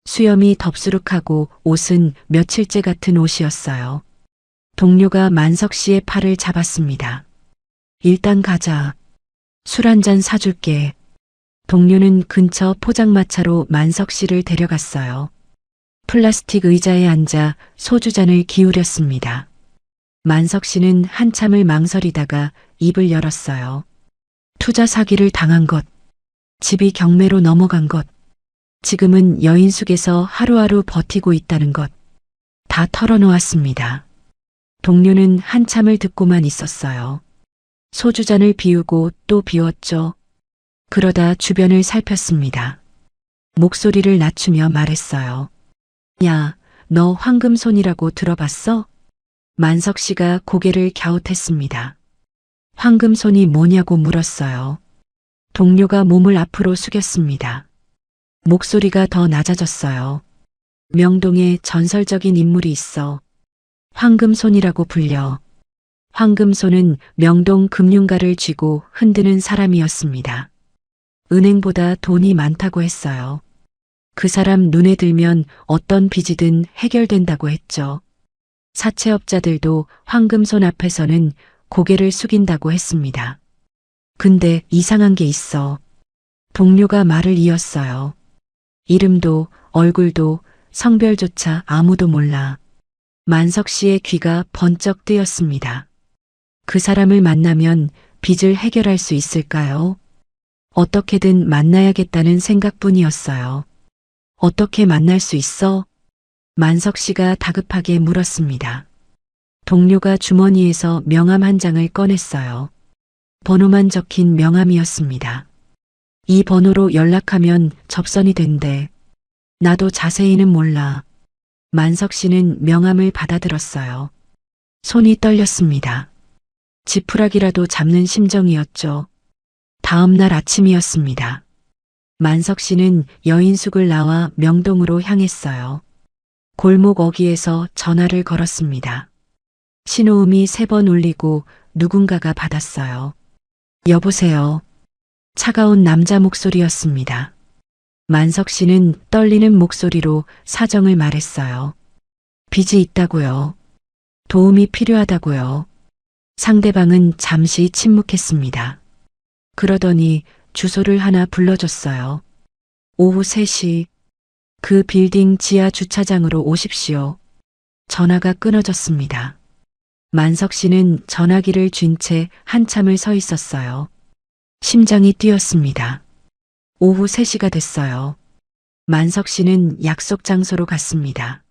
Speaker 2: 수염이 덥수룩하고 옷은 며칠째 같은 옷이었어요. 동료가 만석 씨의 팔을 잡았습니다. 일단 가자. 술 한 잔 사줄게. 동료는 근처 포장마차로 만석 씨를 데려갔어요. 플라스틱 의자에 앉아 소주잔을 기울였습니다. 만석 씨는 한참을 망설이다가 입을 열었어요. 투자 사기를 당한 것, 집이 경매로 넘어간 것, 지금은 여인숙에서 하루하루 버티고 있다는 것, 다 털어놓았습니다. 동료는 한참을 듣고만 있었어요. 소주잔을 비우고 또 비웠죠. 그러다 주변을 살폈습니다. 목소리를 낮추며 말했어요. 야, 너 황금손이라고 들어봤어? 만석 씨가 고개를 갸웃했습니다. 황금손이 뭐냐고 물었어요. 동료가 몸을 앞으로 숙였습니다. 목소리가 더 낮아졌어요. 명동에 전설적인 인물이 있어. 황금손이라고 불려. 황금손은 명동 금융가를 쥐고 흔드는 사람이었습니다. 은행보다 돈이 많다고 했어요. 그 사람 눈에 들면 어떤 빚이든 해결된다고 했죠. 사채업자들도 황금손 앞에서는 고개를 숙인다고 했습니다. 근데 이상한 게 있어. 동료가 말을 이었어요. 이름도 얼굴도 성별조차 아무도 몰라. 만석 씨의 귀가 번쩍 뜨였습니다. 그 사람을 만나면 빚을 해결할 수 있을까요? 어떻게든 만나야겠다는 생각뿐이었어요. 어떻게 만날 수 있어? 만석 씨가 다급하게 물었습니다. 동료가 주머니에서 명함 한 장을 꺼냈어요. 번호만 적힌 명함이었습니다. 이 번호로 연락하면 접선이 된대. 나도 자세히는 몰라. 만석 씨는 명함을 받아들었어요. 손이 떨렸습니다. 지푸라기라도 잡는 심정이었죠. 다음 날 아침이었습니다. 만석 씨는 여인숙을 나와 명동으로 향했어요. 골목 어귀에서 전화를 걸었습니다. 신호음이 3번 울리고 누군가가 받았어요. 여보세요. 차가운 남자 목소리였습니다. 만석 씨는 떨리는 목소리로 사정을 말했어요. 빚이 있다고요. 도움이 필요하다고요. 상대방은 잠시 침묵했습니다. 그러더니 주소를 하나 불러줬어요. 오후 3시 그 빌딩 지하 주차장으로 오십시오. 전화가 끊어졌습니다. 만석 씨는 전화기를 쥔 채 한참을 서 있었어요. 심장이 뛰었습니다. 오후 3시가 됐어요. 만석 씨는 약속 장소로 갔습니다.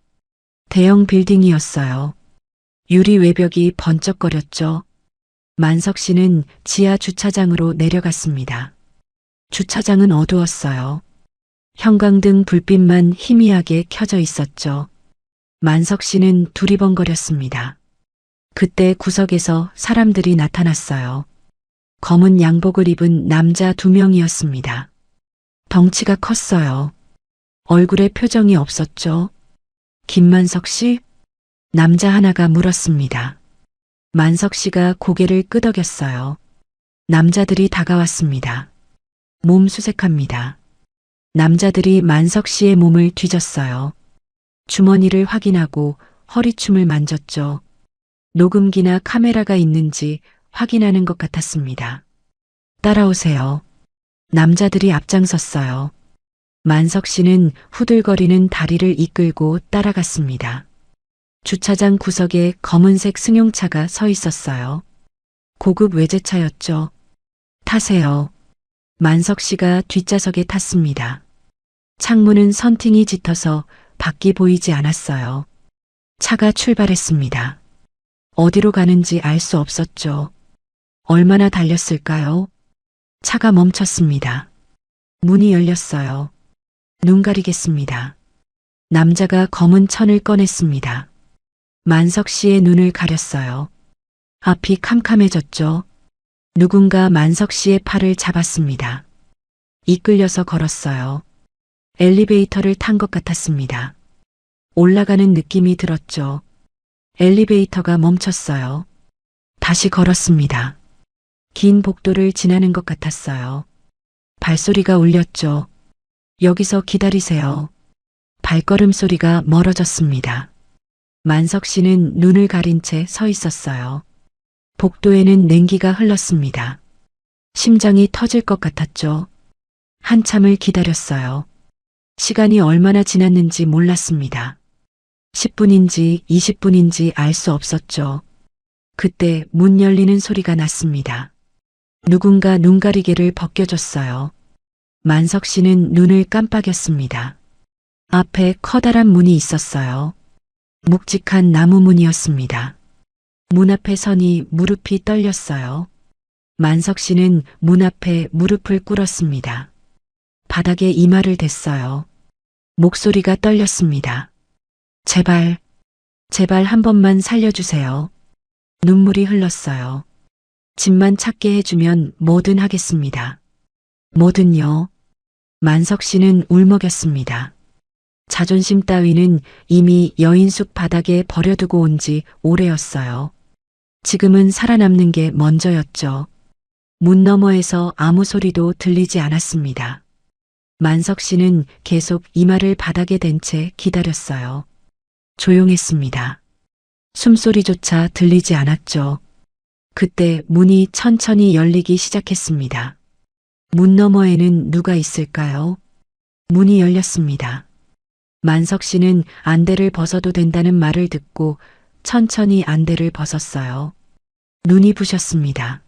Speaker 2: 대형 빌딩이었어요. 유리 외벽이 번쩍거렸죠. 만석 씨는 지하 주차장으로 내려갔습니다. 주차장은 어두웠어요. 형광등 불빛만 희미하게 켜져 있었죠. 만석 씨는 두리번거렸습니다. 그때 구석에서 사람들이 나타났어요. 검은 양복을 입은 남자 2명이었습니다. 덩치가 컸어요. 얼굴에 표정이 없었죠. 김만석 씨? 남자 하나가 물었습니다. 만석 씨가 고개를 끄덕였어요. 남자들이 다가왔습니다. 몸 수색합니다. 남자들이 만석 씨의 몸을 뒤졌어요. 주머니를 확인하고 허리춤을 만졌죠. 녹음기나 카메라가 있는지 확인하는 것 같았습니다. 따라오세요. 남자들이 앞장섰어요. 만석 씨는 후들거리는 다리를 이끌고 따라갔습니다. 주차장 구석에 검은색 승용차가 서 있었어요. 고급 외제차였죠. 타세요. 만석 씨가 뒷좌석에 탔습니다. 창문은 선팅이 짙어서 밖이 보이지 않았어요. 차가 출발했습니다. 어디로 가는지 알 수 없었죠. 얼마나 달렸을까요? 차가 멈췄습니다. 문이 열렸어요. 눈 가리겠습니다. 남자가 검은 천을 꺼냈습니다. 만석 씨의 눈을 가렸어요. 앞이 캄캄해졌죠. 누군가 만석 씨의 팔을 잡았습니다. 이끌려서 걸었어요. 엘리베이터를 탄 것 같았습니다. 올라가는 느낌이 들었죠. 엘리베이터가 멈췄어요. 다시 걸었습니다. 긴 복도를 지나는 것 같았어요. 발소리가 울렸죠. 여기서 기다리세요. 발걸음 소리가 멀어졌습니다. 만석 씨는 눈을 가린 채 서 있었어요. 복도에는 냉기가 흘렀습니다. 심장이 터질 것 같았죠. 한참을 기다렸어요. 시간이 얼마나 지났는지 몰랐습니다. 10분인지 20분인지 알 수 없었죠. 그때 문 열리는 소리가 났습니다. 누군가 눈가리개를 벗겨줬어요. 만석 씨는 눈을 깜빡였습니다. 앞에 커다란 문이 있었어요. 묵직한 나무 문이었습니다. 문 앞에 서니 무릎이 떨렸어요. 만석 씨는 문 앞에 무릎을 꿇었습니다. 바닥에 이마를 댔어요. 목소리가 떨렸습니다. 제발, 제발 한 번만 살려주세요. 눈물이 흘렀어요. 집만 찾게 해주면 뭐든 하겠습니다. 뭐든요. 만석 씨는 울먹였습니다. 자존심 따위는 이미 여인숙 바닥에 버려두고 온 지 오래였어요. 지금은 살아남는 게 먼저였죠. 문 너머에서 아무 소리도 들리지 않았습니다. 만석 씨는 계속 이마를 바닥에 댄 채 기다렸어요. 조용했습니다. 숨소리조차 들리지 않았죠. 그때 문이 천천히 열리기 시작했습니다. 문 너머에는 누가 있을까요? 문이 열렸습니다. 만석 씨는 안대를 벗어도 된다는 말을 듣고 천천히 안대를 벗었어요. 눈이 부셨습니다.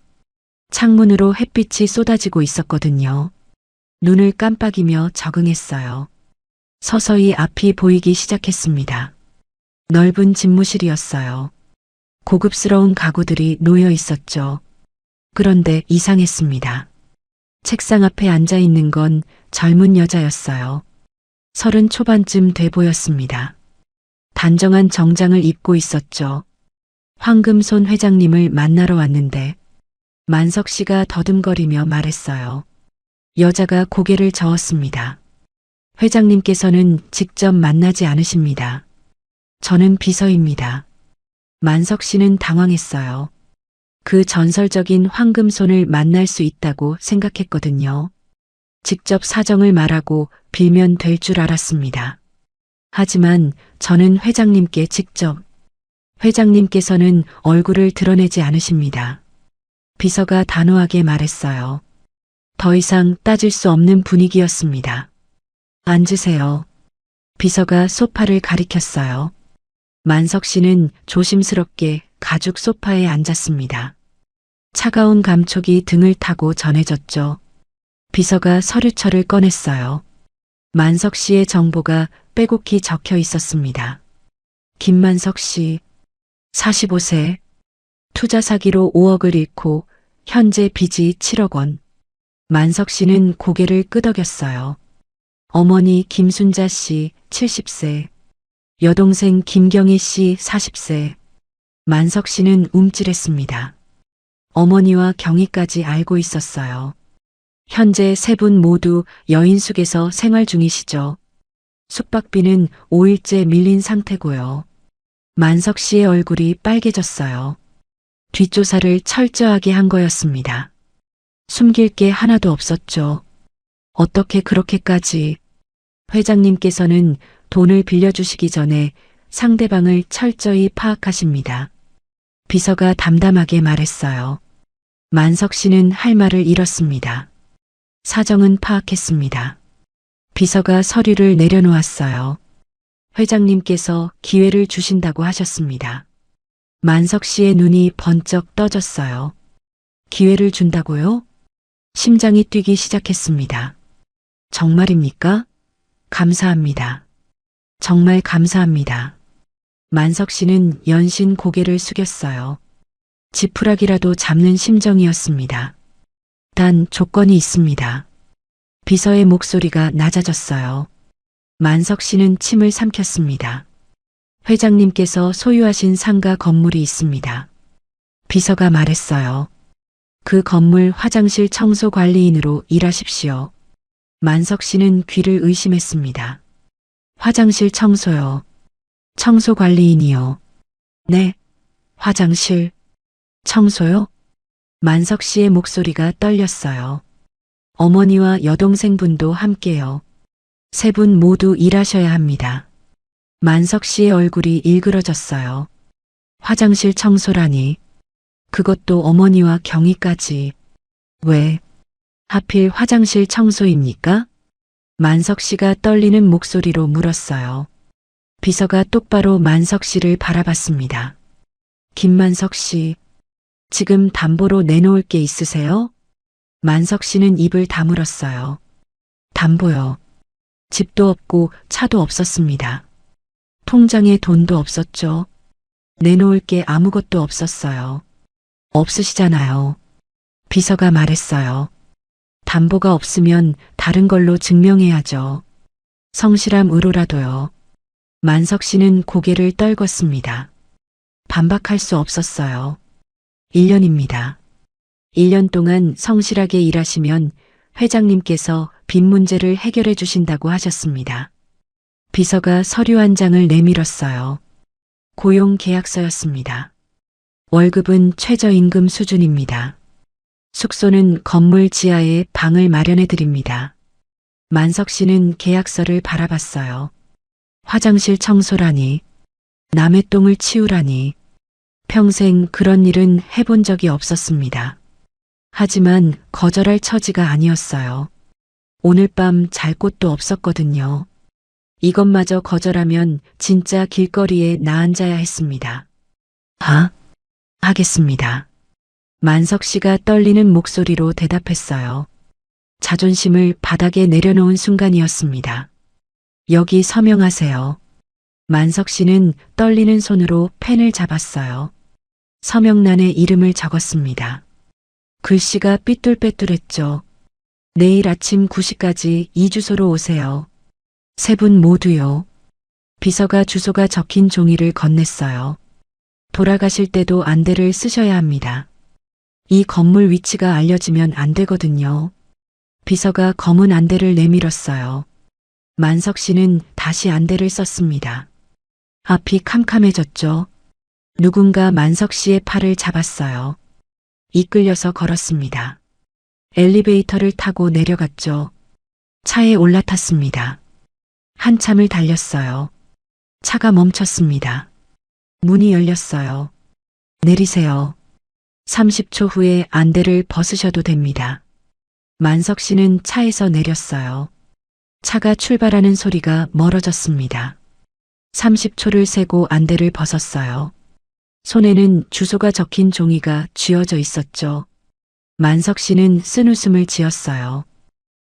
Speaker 2: 창문으로 햇빛이 쏟아지고 있었거든요. 눈을 깜빡이며 적응했어요. 서서히 앞이 보이기 시작했습니다. 넓은 집무실이었어요. 고급스러운 가구들이 놓여 있었죠. 그런데 이상했습니다. 책상 앞에 앉아 있는 건 젊은 여자였어요. 30 초반쯤 돼 보였습니다. 단정한 정장을 입고 있었죠. 황금손 회장님을 만나러 왔는데 만석 씨가 더듬거리며 말했어요. 여자가 고개를 저었습니다. 회장님께서는 직접 만나지 않으십니다. 저는 비서입니다. 만석 씨는 당황했어요. 그 전설적인 황금손을 만날 수 있다고 생각했거든요. 직접 사정을 말하고 빌면 될 줄 알았습니다. 하지만 저는 회장님께 직접, 회장님께서는 얼굴을 드러내지 않으십니다. 비서가 단호하게 말했어요. 더 이상 따질 수 없는 분위기였습니다. 앉으세요. 비서가 소파를 가리켰어요. 만석 씨는 조심스럽게 가죽 소파에 앉았습니다. 차가운 감촉이 등을 타고 전해졌죠. 비서가 서류철을 꺼냈어요. 만석 씨의 정보가 빼곡히 적혀 있었습니다. 김만석 씨, 45세, 투자 사기로 5억을 잃고 현재 빚이 7억 원. 만석 씨는 고개를 끄덕였어요. 어머니 김순자 씨 70세, 여동생 김경희 씨 40세. 만석 씨는 움찔했습니다. 어머니와 경희까지 알고 있었어요. 현재 세 분 모두 여인숙에서 생활 중이시죠. 숙박비는 5일째 밀린 상태고요. 만석 씨의 얼굴이 빨개졌어요. 뒷조사를 철저하게 한 거였습니다. 숨길 게 하나도 없었죠. 어떻게 그렇게까지. 회장님께서는 돈을 빌려주시기 전에 상대방을 철저히 파악하십니다. 비서가 담담하게 말했어요. 만석 씨는 할 말을 잃었습니다. 사정은 파악했습니다. 비서가 서류를 내려놓았어요. 회장님께서 기회를 주신다고 하셨습니다. 만석 씨의 눈이 번쩍 떠졌어요. 기회를 준다고요? 심장이 뛰기 시작했습니다. 정말입니까? 감사합니다. 정말 감사합니다. 만석 씨는 연신 고개를 숙였어요. 지푸라기라도 잡는 심정이었습니다. 단 조건이 있습니다. 비서의 목소리가 낮아졌어요. 만석 씨는 침을 삼켰습니다. 회장님께서 소유하신 상가 건물이 있습니다. 비서가 말했어요. 그 건물 화장실 청소 관리인으로 일하십시오. 만석 씨는 귀를 의심했습니다. 화장실 청소요. 청소 관리인이요. 네. 화장실. 청소요? 만석 씨의 목소리가 떨렸어요. 어머니와 여동생분도 함께요. 세 분 모두 일하셔야 합니다. 만석 씨의 얼굴이 일그러졌어요. 화장실 청소라니. 그것도 어머니와 경희까지. 왜? 하필 화장실 청소입니까? 만석 씨가 떨리는 목소리로 물었어요. 비서가 똑바로 만석 씨를 바라봤습니다. 김만석 씨, 지금 담보로 내놓을 게 있으세요? 만석 씨는 입을 다물었어요. 담보요. 집도 없고 차도 없었습니다. 통장에 돈도 없었죠. 내놓을 게 아무것도 없었어요. 없으시잖아요. 비서가 말했어요. 담보가 없으면 다른 걸로 증명해야죠. 성실함으로라도요. 만석 씨는 고개를 떨궜습니다. 반박할 수 없었어요. 1년입니다. 1년 동안 성실하게 일하시면 회장님께서 빚 문제를 해결해 주신다고 하셨습니다. 비서가 서류 한 장을 내밀었어요. 고용 계약서였습니다. 월급은 최저임금 수준입니다. 숙소는 건물 지하에 방을 마련해 드립니다. 만석 씨는 계약서를 바라봤어요. 화장실 청소라니, 남의 똥을 치우라니, 평생 그런 일은 해본 적이 없었습니다. 하지만 거절할 처지가 아니었어요. 오늘 밤 잘 곳도 없었거든요. 이것마저 거절하면 진짜 길거리에 나앉아야 했습니다. 하겠습니다. 만석 씨가 떨리는 목소리로 대답했어요. 자존심을 바닥에 내려놓은 순간이었습니다. 여기 서명하세요. 만석 씨는 떨리는 손으로 펜을 잡았어요. 서명란에 이름을 적었습니다. 글씨가 삐뚤빼뚤했죠. 내일 아침 9시까지 이 주소로 오세요. 세 분 모두요. 비서가 주소가 적힌 종이를 건넸어요. 돌아가실 때도 안대를 쓰셔야 합니다. 이 건물 위치가 알려지면 안 되거든요. 비서가 검은 안대를 내밀었어요. 만석 씨는 다시 안대를 썼습니다. 앞이 캄캄해졌죠. 누군가 만석 씨의 팔을 잡았어요. 이끌려서 걸었습니다. 엘리베이터를 타고 내려갔죠. 차에 올라탔습니다. 한참을 달렸어요. 차가 멈췄습니다. 문이 열렸어요. 내리세요. 30초 후에 안대를 벗으셔도 됩니다. 만석 씨는 차에서 내렸어요. 차가 출발하는 소리가 멀어졌습니다. 30초를 세고 안대를 벗었어요. 손에는 주소가 적힌 종이가 쥐어져 있었죠. 만석 씨는 쓴웃음을 지었어요.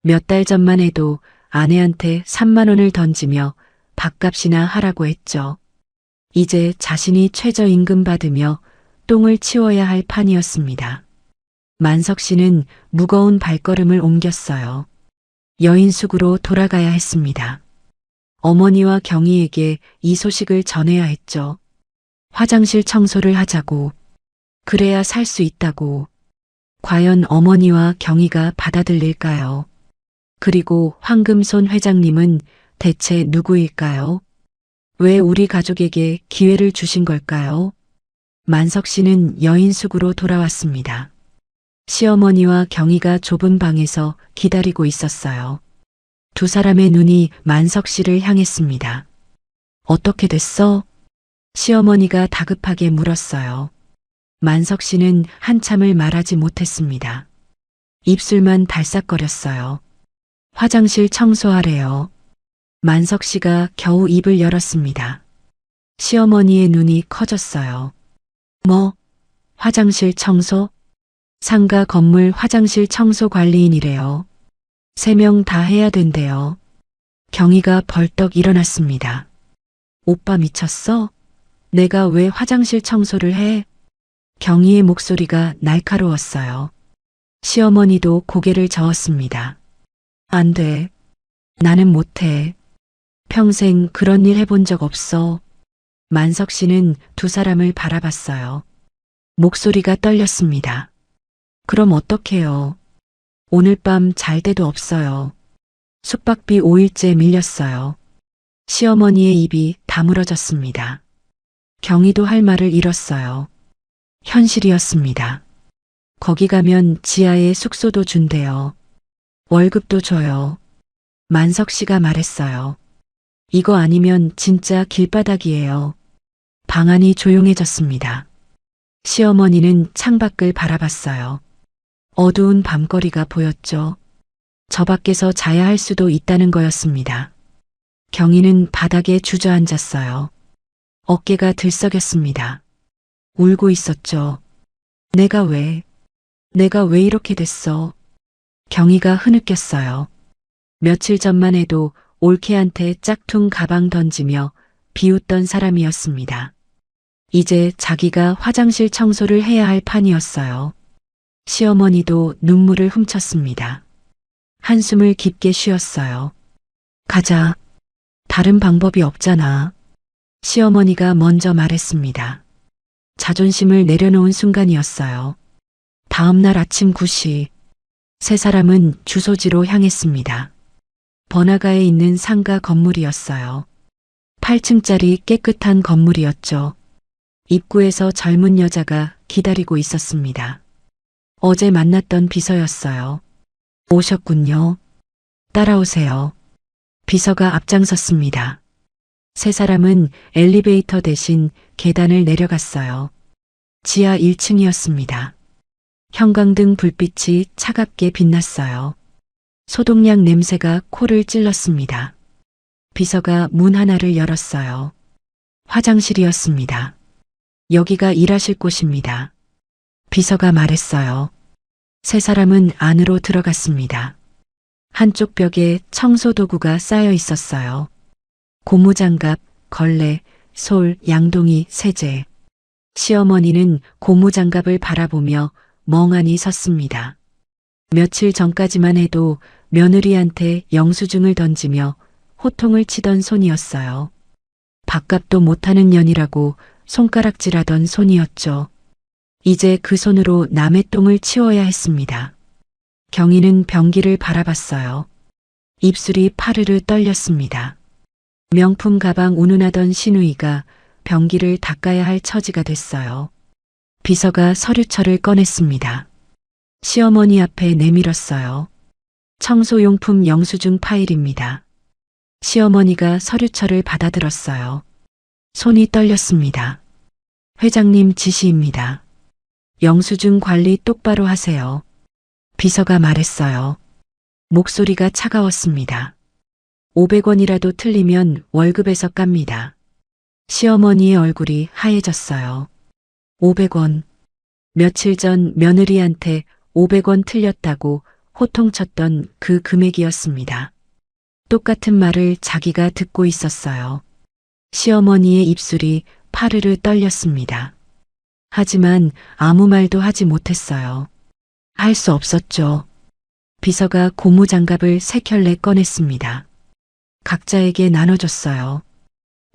Speaker 2: 몇 달 전만 해도 아내한테 3만 원을 던지며 밥값이나 하라고 했죠. 이제 자신이 최저임금 받으며 똥을 치워야 할 판이었습니다. 만석 씨는 무거운 발걸음을 옮겼어요. 여인숙으로 돌아가야 했습니다. 어머니와 경희에게 이 소식을 전해야 했죠. 화장실 청소를 하자고. 그래야 살 수 있다고. 과연 어머니와 경희가 받아들일까요? 그리고 황금손 회장님은 대체 누구일까요? 왜 우리 가족에게 기회를 주신 걸까요? 만석 씨는 여인숙으로 돌아왔습니다. 시어머니와 경희가 좁은 방에서 기다리고 있었어요. 두 사람의 눈이 만석 씨를 향했습니다. 어떻게 됐어? 시어머니가 다급하게 물었어요. 만석 씨는 한참을 말하지 못했습니다. 입술만 달싹거렸어요. 화장실 청소하래요. 만석 씨가 겨우 입을 열었습니다. 시어머니의 눈이 커졌어요. 뭐? 화장실 청소? 상가 건물 화장실 청소 관리인이래요. 3명 다 해야 된대요. 경희가 벌떡 일어났습니다. 오빠 미쳤어? 내가 왜 화장실 청소를 해? 경희의 목소리가 날카로웠어요. 시어머니도 고개를 저었습니다. 안 돼. 나는 못해. 평생 그런 일 해본 적 없어. 만석 씨는 두 사람을 바라봤어요. 목소리가 떨렸습니다. 그럼 어떡해요? 오늘 밤 잘 데도 없어요. 숙박비 5일째 밀렸어요. 시어머니의 입이 다물어졌습니다. 경희도 할 말을 잃었어요. 현실이었습니다. 거기 가면 지하에 숙소도 준대요. 월급도 줘요. 만석 씨가 말했어요. 이거 아니면 진짜 길바닥이에요. 방 안이 조용해졌습니다. 시어머니는 창밖을 바라봤어요. 어두운 밤거리가 보였죠. 저 밖에서 자야 할 수도 있다는 거였습니다. 경희는 바닥에 주저앉았어요. 어깨가 들썩였습니다. 울고 있었죠. 내가 왜 이렇게 됐어? 경희가 흐느꼈어요. 며칠 전만 해도 올케한테 짝퉁 가방 던지며 비웃던 사람이었습니다. 이제 자기가 화장실 청소를 해야 할 판이었어요. 시어머니도 눈물을 훔쳤습니다. 한숨을 깊게 쉬었어요. 가자. 다른 방법이 없잖아. 시어머니가 먼저 말했습니다. 자존심을 내려놓은 순간이었어요. 다음 날 아침 9시, 세 사람은 주소지로 향했습니다. 번화가에 있는 상가 건물이었어요. 8층짜리 깨끗한 건물이었죠. 입구에서 젊은 여자가 기다리고 있었습니다. 어제 만났던 비서였어요. 오셨군요. 따라오세요. 비서가 앞장섰습니다. 세 사람은 엘리베이터 대신 계단을 내려갔어요. 지하 1층이었습니다. 형광등 불빛이 차갑게 빛났어요. 소독약 냄새가 코를 찔렀습니다. 비서가 문 하나를 열었어요. 화장실이었습니다. 여기가 일하실 곳입니다. 비서가 말했어요. 세 사람은 안으로 들어갔습니다. 한쪽 벽에 청소도구가 쌓여 있었어요. 고무장갑, 걸레, 솔, 양동이, 세제. 시어머니는 고무장갑을 바라보며 멍하니 섰습니다. 며칠 전까지만 해도 며느리한테 영수증을 던지며 호통을 치던 손이었어요. 밥값도 못하는 년이라고 손가락질하던 손이었죠. 이제 그 손으로 남의 똥을 치워야 했습니다. 경희는 변기를 바라봤어요. 입술이 파르르 떨렸습니다. 명품 가방 운운하던 신우이가 변기를 닦아야 할 처지가 됐어요. 비서가 서류철을 꺼냈습니다. 시어머니 앞에 내밀었어요. 청소용품 영수증 파일입니다. 시어머니가 서류철을 받아들었어요. 손이 떨렸습니다. 회장님 지시입니다. 영수증 관리 똑바로 하세요. 비서가 말했어요. 목소리가 차가웠습니다. 500원이라도 틀리면 월급에서 깝니다. 시어머니의 얼굴이 하얘졌어요. 500원. 며칠 전 며느리한테 500원 틀렸다고 호통쳤던 그 금액이었습니다. 똑같은 말을 자기가 듣고 있었어요. 시어머니의 입술이 파르르 떨렸습니다. 하지만 아무 말도 하지 못했어요. 할 수 없었죠. 비서가 고무장갑을 3켤레 꺼냈습니다. 각자에게 나눠줬어요.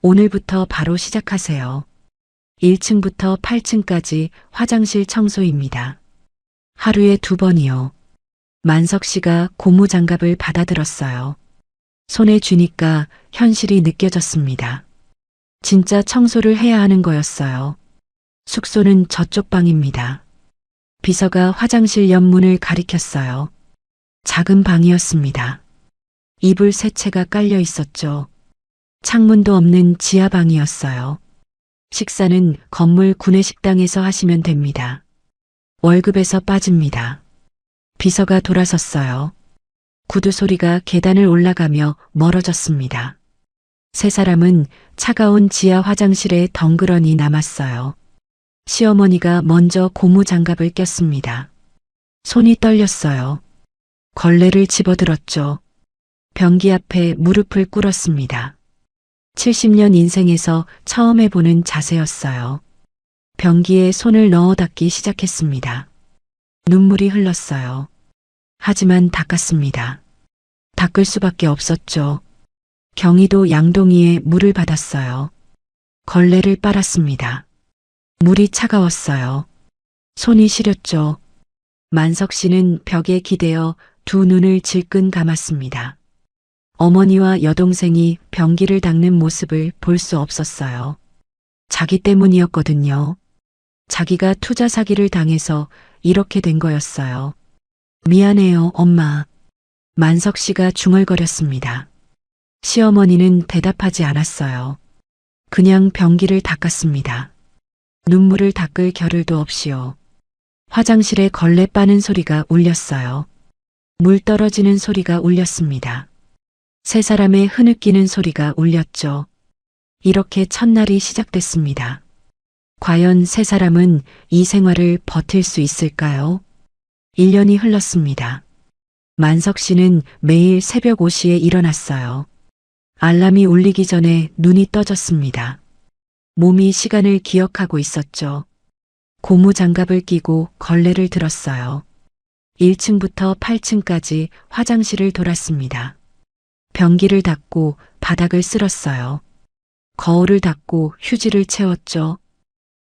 Speaker 2: 오늘부터 바로 시작하세요. 1층부터 8층까지 화장실 청소입니다. 하루에 2번이요. 만석 씨가 고무장갑을 받아들었어요. 손에 쥐니까 현실이 느껴졌습니다. 진짜 청소를 해야 하는 거였어요. 숙소는 저쪽 방입니다. 비서가 화장실 옆문을 가리켰어요. 작은 방이었습니다. 이불 세 채가 깔려 있었죠. 창문도 없는 지하방이었어요. 식사는 건물 구내식당에서 하시면 됩니다. 월급에서 빠집니다. 비서가 돌아섰어요. 구두 소리가 계단을 올라가며 멀어졌습니다. 세 사람은 차가운 지하 화장실에 덩그러니 남았어요. 시어머니가 먼저 고무 장갑을 꼈습니다. 손이 떨렸어요. 걸레를 집어들었죠. 변기 앞에 무릎을 꿇었습니다. 70년 인생에서 처음 해보는 자세였어요. 변기에 손을 넣어 닦기 시작했습니다. 눈물이 흘렀어요. 하지만 닦았습니다. 닦을 수밖에 없었죠. 경희도 양동이에 물을 받았어요. 걸레를 빨았습니다. 물이 차가웠어요. 손이 시렸죠. 만석 씨는 벽에 기대어 두 눈을 질끈 감았습니다. 어머니와 여동생이 변기를 닦는 모습을 볼 수 없었어요. 자기 때문이었거든요. 자기가 투자 사기를 당해서 이렇게 된 거였어요. 미안해요, 엄마. 만석 씨가 중얼거렸습니다. 시어머니는 대답하지 않았어요. 그냥 변기를 닦았습니다. 눈물을 닦을 겨를도 없이요. 화장실에 걸레 빠는 소리가 울렸어요. 물 떨어지는 소리가 울렸습니다. 세 사람의 흐느끼는 소리가 울렸죠. 이렇게 첫날이 시작됐습니다. 과연 세 사람은 이 생활을 버틸 수 있을까요? 1년이 흘렀습니다. 만석 씨는 매일 새벽 5시에 일어났어요. 알람이 울리기 전에 눈이 떠졌습니다. 몸이 시간을 기억하고 있었죠. 고무 장갑을 끼고 걸레를 들었어요. 1층부터 8층까지 화장실을 돌았습니다. 변기를 닦고 바닥을 쓸었어요. 거울을 닦고 휴지를 채웠죠.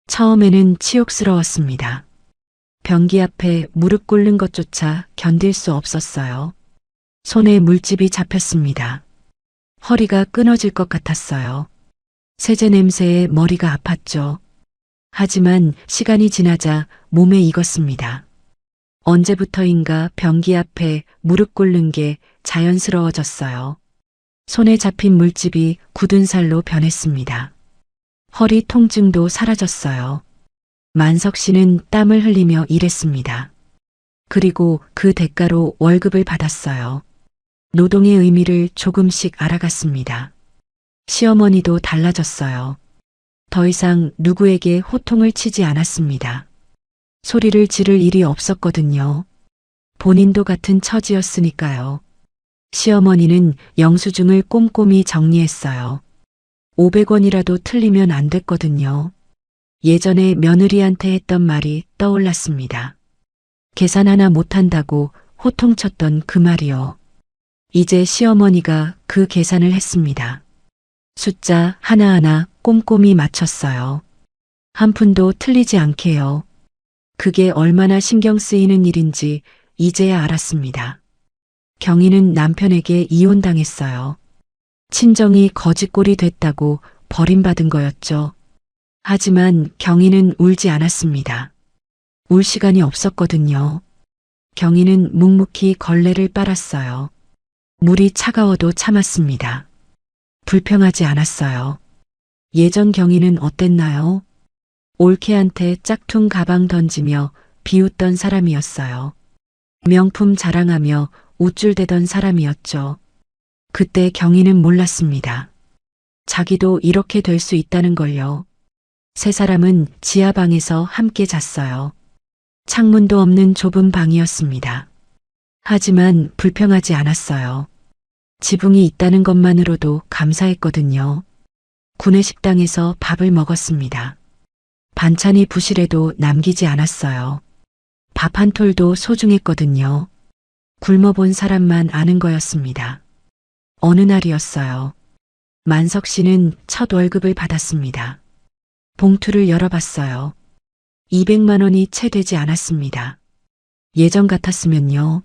Speaker 2: 처음에는 치욕스러웠습니다. 변기 앞에 무릎 꿇는 것조차 견딜 수 없었어요. 손에 물집이 잡혔습니다. 허리가 끊어질 것 같았어요. 세제 냄새에 머리가 아팠죠. 하지만 시간이 지나자 몸에 익었습니다. 언제부터인가 변기 앞에 무릎 꿇는 게 자연스러워졌어요. 손에 잡힌 물집이 굳은 살로 변했습니다. 허리 통증도 사라졌어요. 만석 씨는 땀을 흘리며 일했습니다. 그리고 그 대가로 월급을 받았어요. 노동의 의미를 조금씩 알아갔습니다. 시어머니도 달라졌어요. 더 이상 누구에게 호통을 치지 않았습니다. 소리를 지를 일이 없었거든요. 본인도 같은 처지였으니까요. 시어머니는 영수증을 꼼꼼히 정리했어요. 500원이라도 틀리면 안 됐거든요. 예전에 며느리한테 했던 말이 떠올랐습니다. 계산 하나 못한다고 호통쳤던 그 말이요. 이제 시어머니가 그 계산을 했습니다. 숫자 하나하나 꼼꼼히 맞췄어요. 한 푼도 틀리지 않게요. 그게 얼마나 신경 쓰이는 일인지 이제야 알았습니다. 경희는 남편에게 이혼당했어요. 친정이 거지꼴이 됐다고 버림받은 거였죠. 하지만 경희는 울지 않았습니다. 울 시간이 없었거든요. 경희는 묵묵히 걸레를 빨았어요. 물이 차가워도 참았습니다. 불평하지 않았어요. 예전 경희는 어땠나요? 올케한테 짝퉁 가방 던지며 비웃던 사람이었어요. 명품 자랑하며 우쭐대던 사람이었죠. 그때 경희는 몰랐습니다. 자기도 이렇게 될 수 있다는 걸요. 세 사람은 지하방에서 함께 잤어요. 창문도 없는 좁은 방이었습니다. 하지만 불평하지 않았어요. 지붕이 있다는 것만으로도 감사했거든요. 구내식당에서 밥을 먹었습니다. 반찬이 부실해도 남기지 않았어요. 밥 한 톨도 소중했거든요. 굶어본 사람만 아는 거였습니다. 어느 날이었어요. 만석 씨는 첫 월급을 받았습니다. 봉투를 열어봤어요. 200만 원이 채 되지 않았습니다. 예전 같았으면요.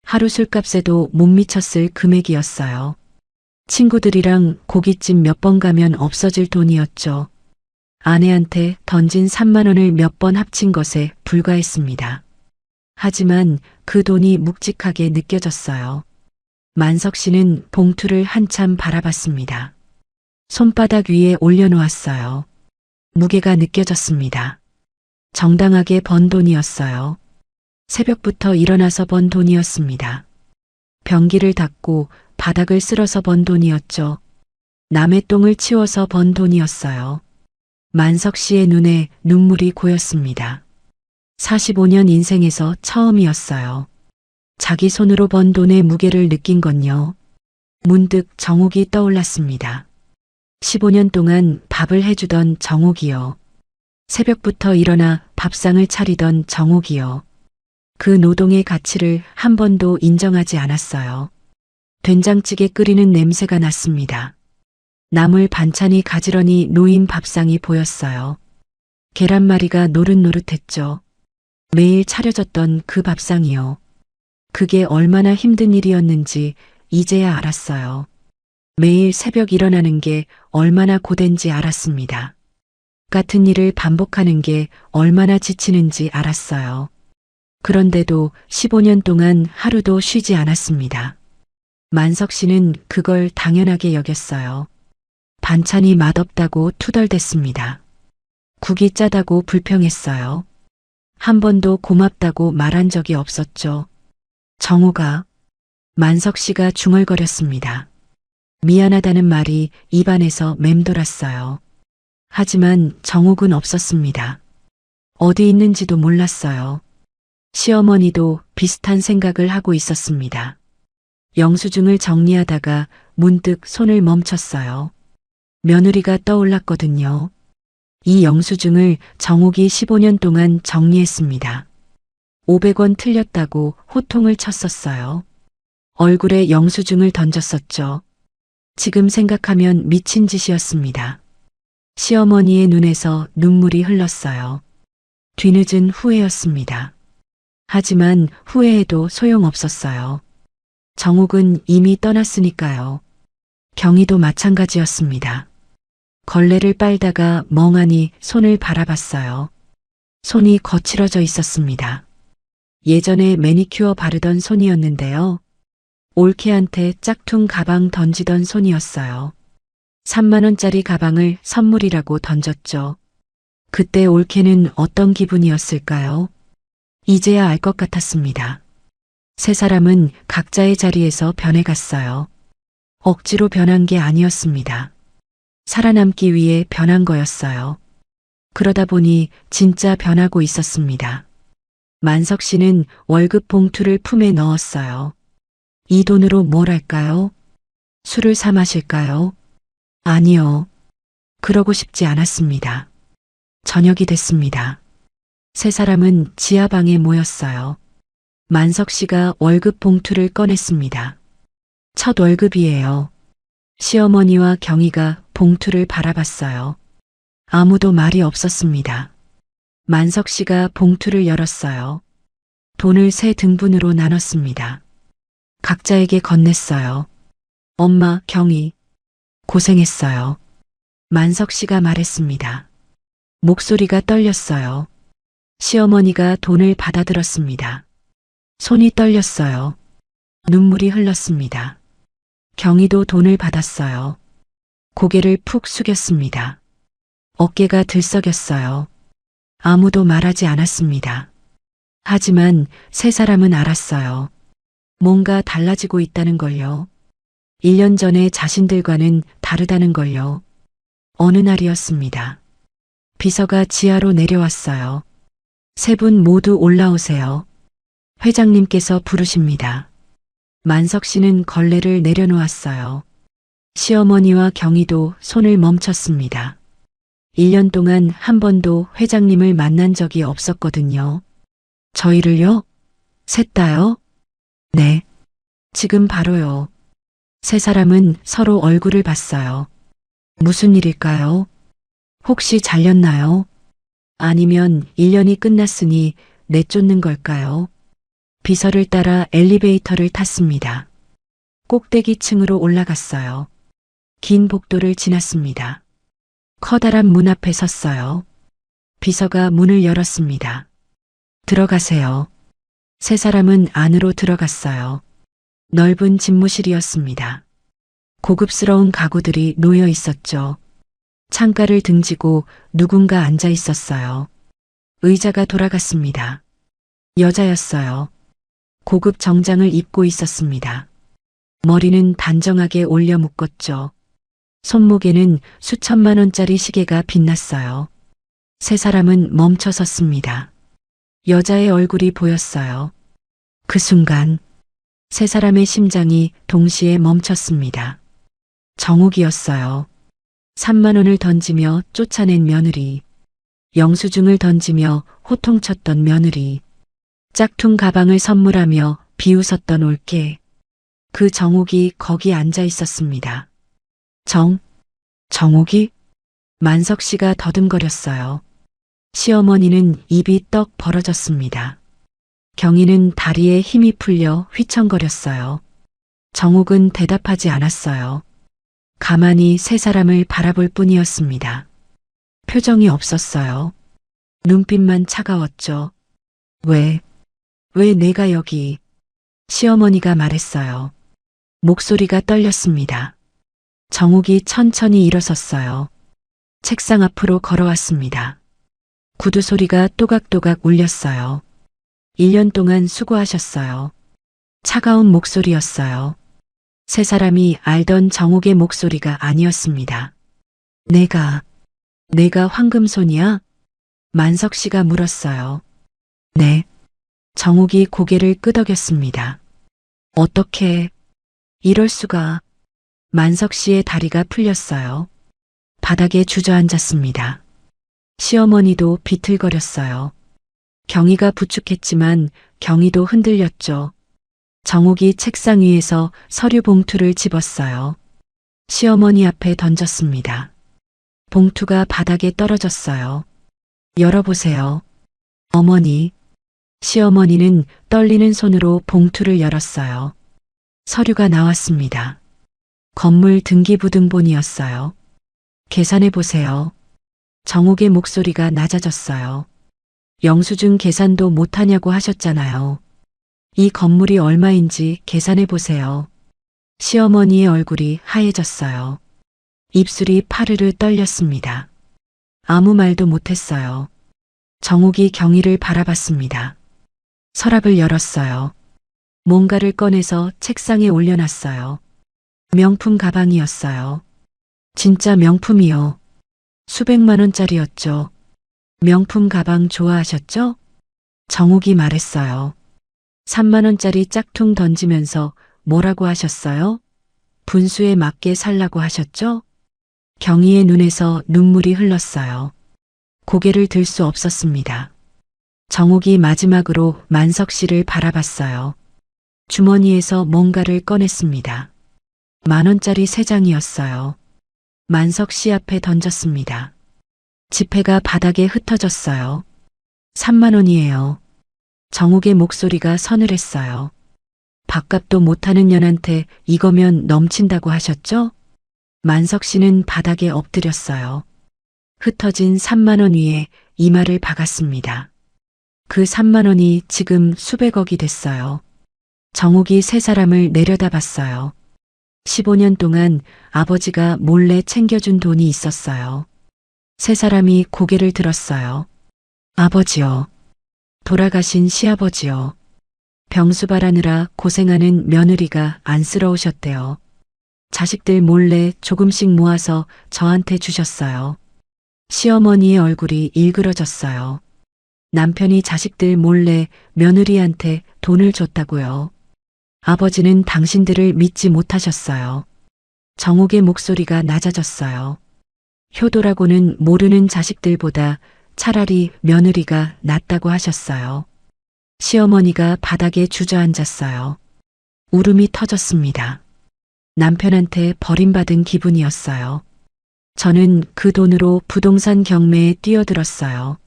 Speaker 2: 하루 술값에도 못 미쳤을 금액이었어요. 친구들이랑 고깃집 몇 번 가면 없어질 돈이었죠. 아내한테 던진 3만 원을 몇 번 합친 것에 불과했습니다. 하지만 그 돈이 묵직하게 느껴졌어요. 만석 씨는 봉투를 한참 바라봤습니다. 손바닥 위에 올려놓았어요. 무게가 느껴졌습니다. 정당하게 번 돈이었어요. 새벽부터 일어나서 번 돈이었습니다. 변기를 닦고 바닥을 쓸어서 번 돈이었죠. 남의 똥을 치워서 번 돈이었어요. 만석 씨의 눈에 눈물이 고였습니다. 45년 인생에서 처음이었어요. 자기 손으로 번 돈의 무게를 느낀 건요. 문득 정옥이 떠올랐습니다. 15년 동안 밥을 해주던 정옥이요. 새벽부터 일어나 밥상을 차리던 정옥이요. 그 노동의 가치를 한 번도 인정하지 않았어요. 된장찌개 끓이는 냄새가 났습니다. 나물 반찬이 가지런히 놓인 밥상이 보였어요. 계란말이가 노릇노릇했죠. 매일 차려졌던 그 밥상이요. 그게 얼마나 힘든 일이었는지 이제야 알았어요. 매일 새벽 일어나는 게 얼마나 고된지 알았습니다. 같은 일을 반복하는 게 얼마나 지치는지 알았어요. 그런데도 15년 동안 하루도 쉬지 않았습니다. 만석 씨는 그걸 당연하게 여겼어요. 반찬이 맛없다고 투덜댔습니다. 국이 짜다고 불평했어요. 한 번도 고맙다고 말한 적이 없었죠. 정호가, 만석 씨가 중얼거렸습니다. 미안하다는 말이 입안에서 맴돌았어요. 하지만 정옥은 없었습니다. 어디 있는지도 몰랐어요. 시어머니도 비슷한 생각을 하고 있었습니다. 영수증을 정리하다가 문득 손을 멈췄어요. 며느리가 떠올랐거든요. 이 영수증을 정옥이 15년 동안 정리했습니다. 500원 틀렸다고 호통을 쳤었어요. 얼굴에 영수증을 던졌었죠. 지금 생각하면 미친 짓이었습니다. 시어머니의 눈에서 눈물이 흘렀어요. 뒤늦은 후회였습니다. 하지만 후회해도 소용없었어요. 정옥은 이미 떠났으니까요. 경희도 마찬가지였습니다. 걸레를 빨다가 멍하니 손을 바라봤어요. 손이 거칠어져 있었습니다. 예전에 매니큐어 바르던 손이었는데요. 올케한테 짝퉁 가방 던지던 손이었어요. 3만 원짜리 가방을 선물이라고 던졌죠. 그때 올케는 어떤 기분이었을까요? 이제야 알 것 같았습니다. 세 사람은 각자의 자리에서 변해갔어요. 억지로 변한 게 아니었습니다. 살아남기 위해 변한 거였어요. 그러다 보니 진짜 변하고 있었습니다. 만석 씨는 월급 봉투를 품에 넣었어요. 이 돈으로 뭘 할까요? 술을 사 마실까요? 아니요. 그러고 싶지 않았습니다. 저녁이 됐습니다. 세 사람은 지하방에 모였어요. 만석 씨가 월급 봉투를 꺼냈습니다. 첫 월급이에요. 시어머니와 경희가 봉투를 바라봤어요. 아무도 말이 없었습니다. 만석 씨가 봉투를 열었어요. 돈을 세 등분으로 나눴습니다. 각자에게 건넸어요. 엄마, 경희, 고생했어요. 만석 씨가 말했습니다. 목소리가 떨렸어요. 시어머니가 돈을 받아들었습니다. 손이 떨렸어요. 눈물이 흘렀습니다. 경희도 돈을 받았어요. 고개를 푹 숙였습니다. 어깨가 들썩였어요. 아무도 말하지 않았습니다. 하지만 세 사람은 알았어요. 뭔가 달라지고 있다는 걸요. 1년 전에 자신들과는 다르다는 걸요. 어느 날이었습니다. 비서가 지하로 내려왔어요. 세 분 모두 올라오세요. 회장님께서 부르십니다. 만석 씨는 걸레를 내려놓았어요. 시어머니와 경희도 손을 멈췄습니다. 1년 동안 한 번도 회장님을 만난 적이 없었거든요. 저희를요? 셋 다요? 네. 지금 바로요. 세 사람은 서로 얼굴을 봤어요. 무슨 일일까요? 혹시 잘렸나요? 아니면 1년이 끝났으니 내쫓는 걸까요? 비서를 따라 엘리베이터를 탔습니다. 꼭대기 층으로 올라갔어요. 긴 복도를 지났습니다. 커다란 문 앞에 섰어요. 비서가 문을 열었습니다. 들어가세요. 세 사람은 안으로 들어갔어요. 넓은 집무실이었습니다. 고급스러운 가구들이 놓여 있었죠. 창가를 등지고 누군가 앉아 있었어요. 의자가 돌아갔습니다. 여자였어요. 고급 정장을 입고 있었습니다. 머리는 단정하게 올려 묶었죠. 손목에는 수천만 원짜리 시계가 빛났어요. 세 사람은 멈춰 섰습니다. 여자의 얼굴이 보였어요. 그 순간 세 사람의 심장이 동시에 멈췄습니다. 정욱이었어요. 3만 원을 던지며 쫓아낸 며느리. 영수증을 던지며 호통쳤던 며느리. 짝퉁 가방을 선물하며 비웃었던 올케. 그 정욱이 거기 앉아 있었습니다. 정욱이? 만석 씨가 더듬거렸어요. 시어머니는 입이 떡 벌어졌습니다. 경희는 다리에 힘이 풀려 휘청거렸어요. 정욱은 대답하지 않았어요. 가만히 세 사람을 바라볼 뿐이었습니다. 표정이 없었어요. 눈빛만 차가웠죠. 왜 내가 여기? 시어머니가 말했어요. 목소리가 떨렸습니다. 정욱이 천천히 일어섰어요. 책상 앞으로 걸어왔습니다. 구두 소리가 또각또각 울렸어요. 1년 동안 수고하셨어요. 차가운 목소리였어요. 세 사람이 알던 정욱의 목소리가 아니었습니다. 내가 황금손이야? 만석 씨가 물었어요. 네. 정욱이 고개를 끄덕였습니다. 어떻게, 이럴 수가. 만석 씨의 다리가 풀렸어요. 바닥에 주저앉았습니다. 시어머니도 비틀거렸어요. 경희가 부축했지만 경희도 흔들렸죠. 정욱이 책상 위에서 서류 봉투를 집었어요. 시어머니 앞에 던졌습니다. 봉투가 바닥에 떨어졌어요. 열어보세요. 어머니. 시어머니는 떨리는 손으로 봉투를 열었어요. 서류가 나왔습니다. 건물 등기부등본이었어요. 계산해 보세요. 정욱의 목소리가 낮아졌어요. 영수증 계산도 못하냐고 하셨잖아요. 이 건물이 얼마인지 계산해 보세요. 시어머니의 얼굴이 하얘졌어요. 입술이 파르르 떨렸습니다. 아무 말도 못했어요. 정욱이 경희를 바라봤습니다. 서랍을 열었어요. 뭔가를 꺼내서 책상에 올려놨어요. 명품 가방이었어요. 진짜 명품이요. 수백만 원짜리였죠. 명품 가방 좋아하셨죠? 정욱이 말했어요. 3만 원짜리 짝퉁 던지면서 뭐라고 하셨어요? 분수에 맞게 살라고 하셨죠? 경희의 눈에서 눈물이 흘렀어요. 고개를 들 수 없었습니다. 정욱이 마지막으로 만석 씨를 바라봤어요. 주머니에서 뭔가를 꺼냈습니다. 1만 원짜리 3장이었어요. 만석 씨 앞에 던졌습니다. 지폐가 바닥에 흩어졌어요. 3만 원이에요. 정욱의 목소리가 서늘했어요. 밥값도 못하는 년한테 이거면 넘친다고 하셨죠? 만석 씨는 바닥에 엎드렸어요. 흩어진 3만 원 위에 이마를 박았습니다. 그 3만 원이 지금 수백억이 됐어요. 정욱이 세 사람을 내려다봤어요. 15년 동안 아버지가 몰래 챙겨준 돈이 있었어요. 세 사람이 고개를 들었어요. 아버지요. 돌아가신 시아버지요. 병수발하느라 고생하는 며느리가 안쓰러우셨대요. 자식들 몰래 조금씩 모아서 저한테 주셨어요. 시어머니의 얼굴이 일그러졌어요. 남편이 자식들 몰래 며느리한테 돈을 줬다고요. 아버지는 당신들을 믿지 못하셨어요. 정욱의 목소리가 낮아졌어요. 효도라고는 모르는 자식들보다 차라리 며느리가 낫다고 하셨어요. 시어머니가 바닥에 주저앉았어요. 울음이 터졌습니다. 남편한테 버림받은 기분이었어요. 저는 그 돈으로 부동산 경매에 뛰어들었어요.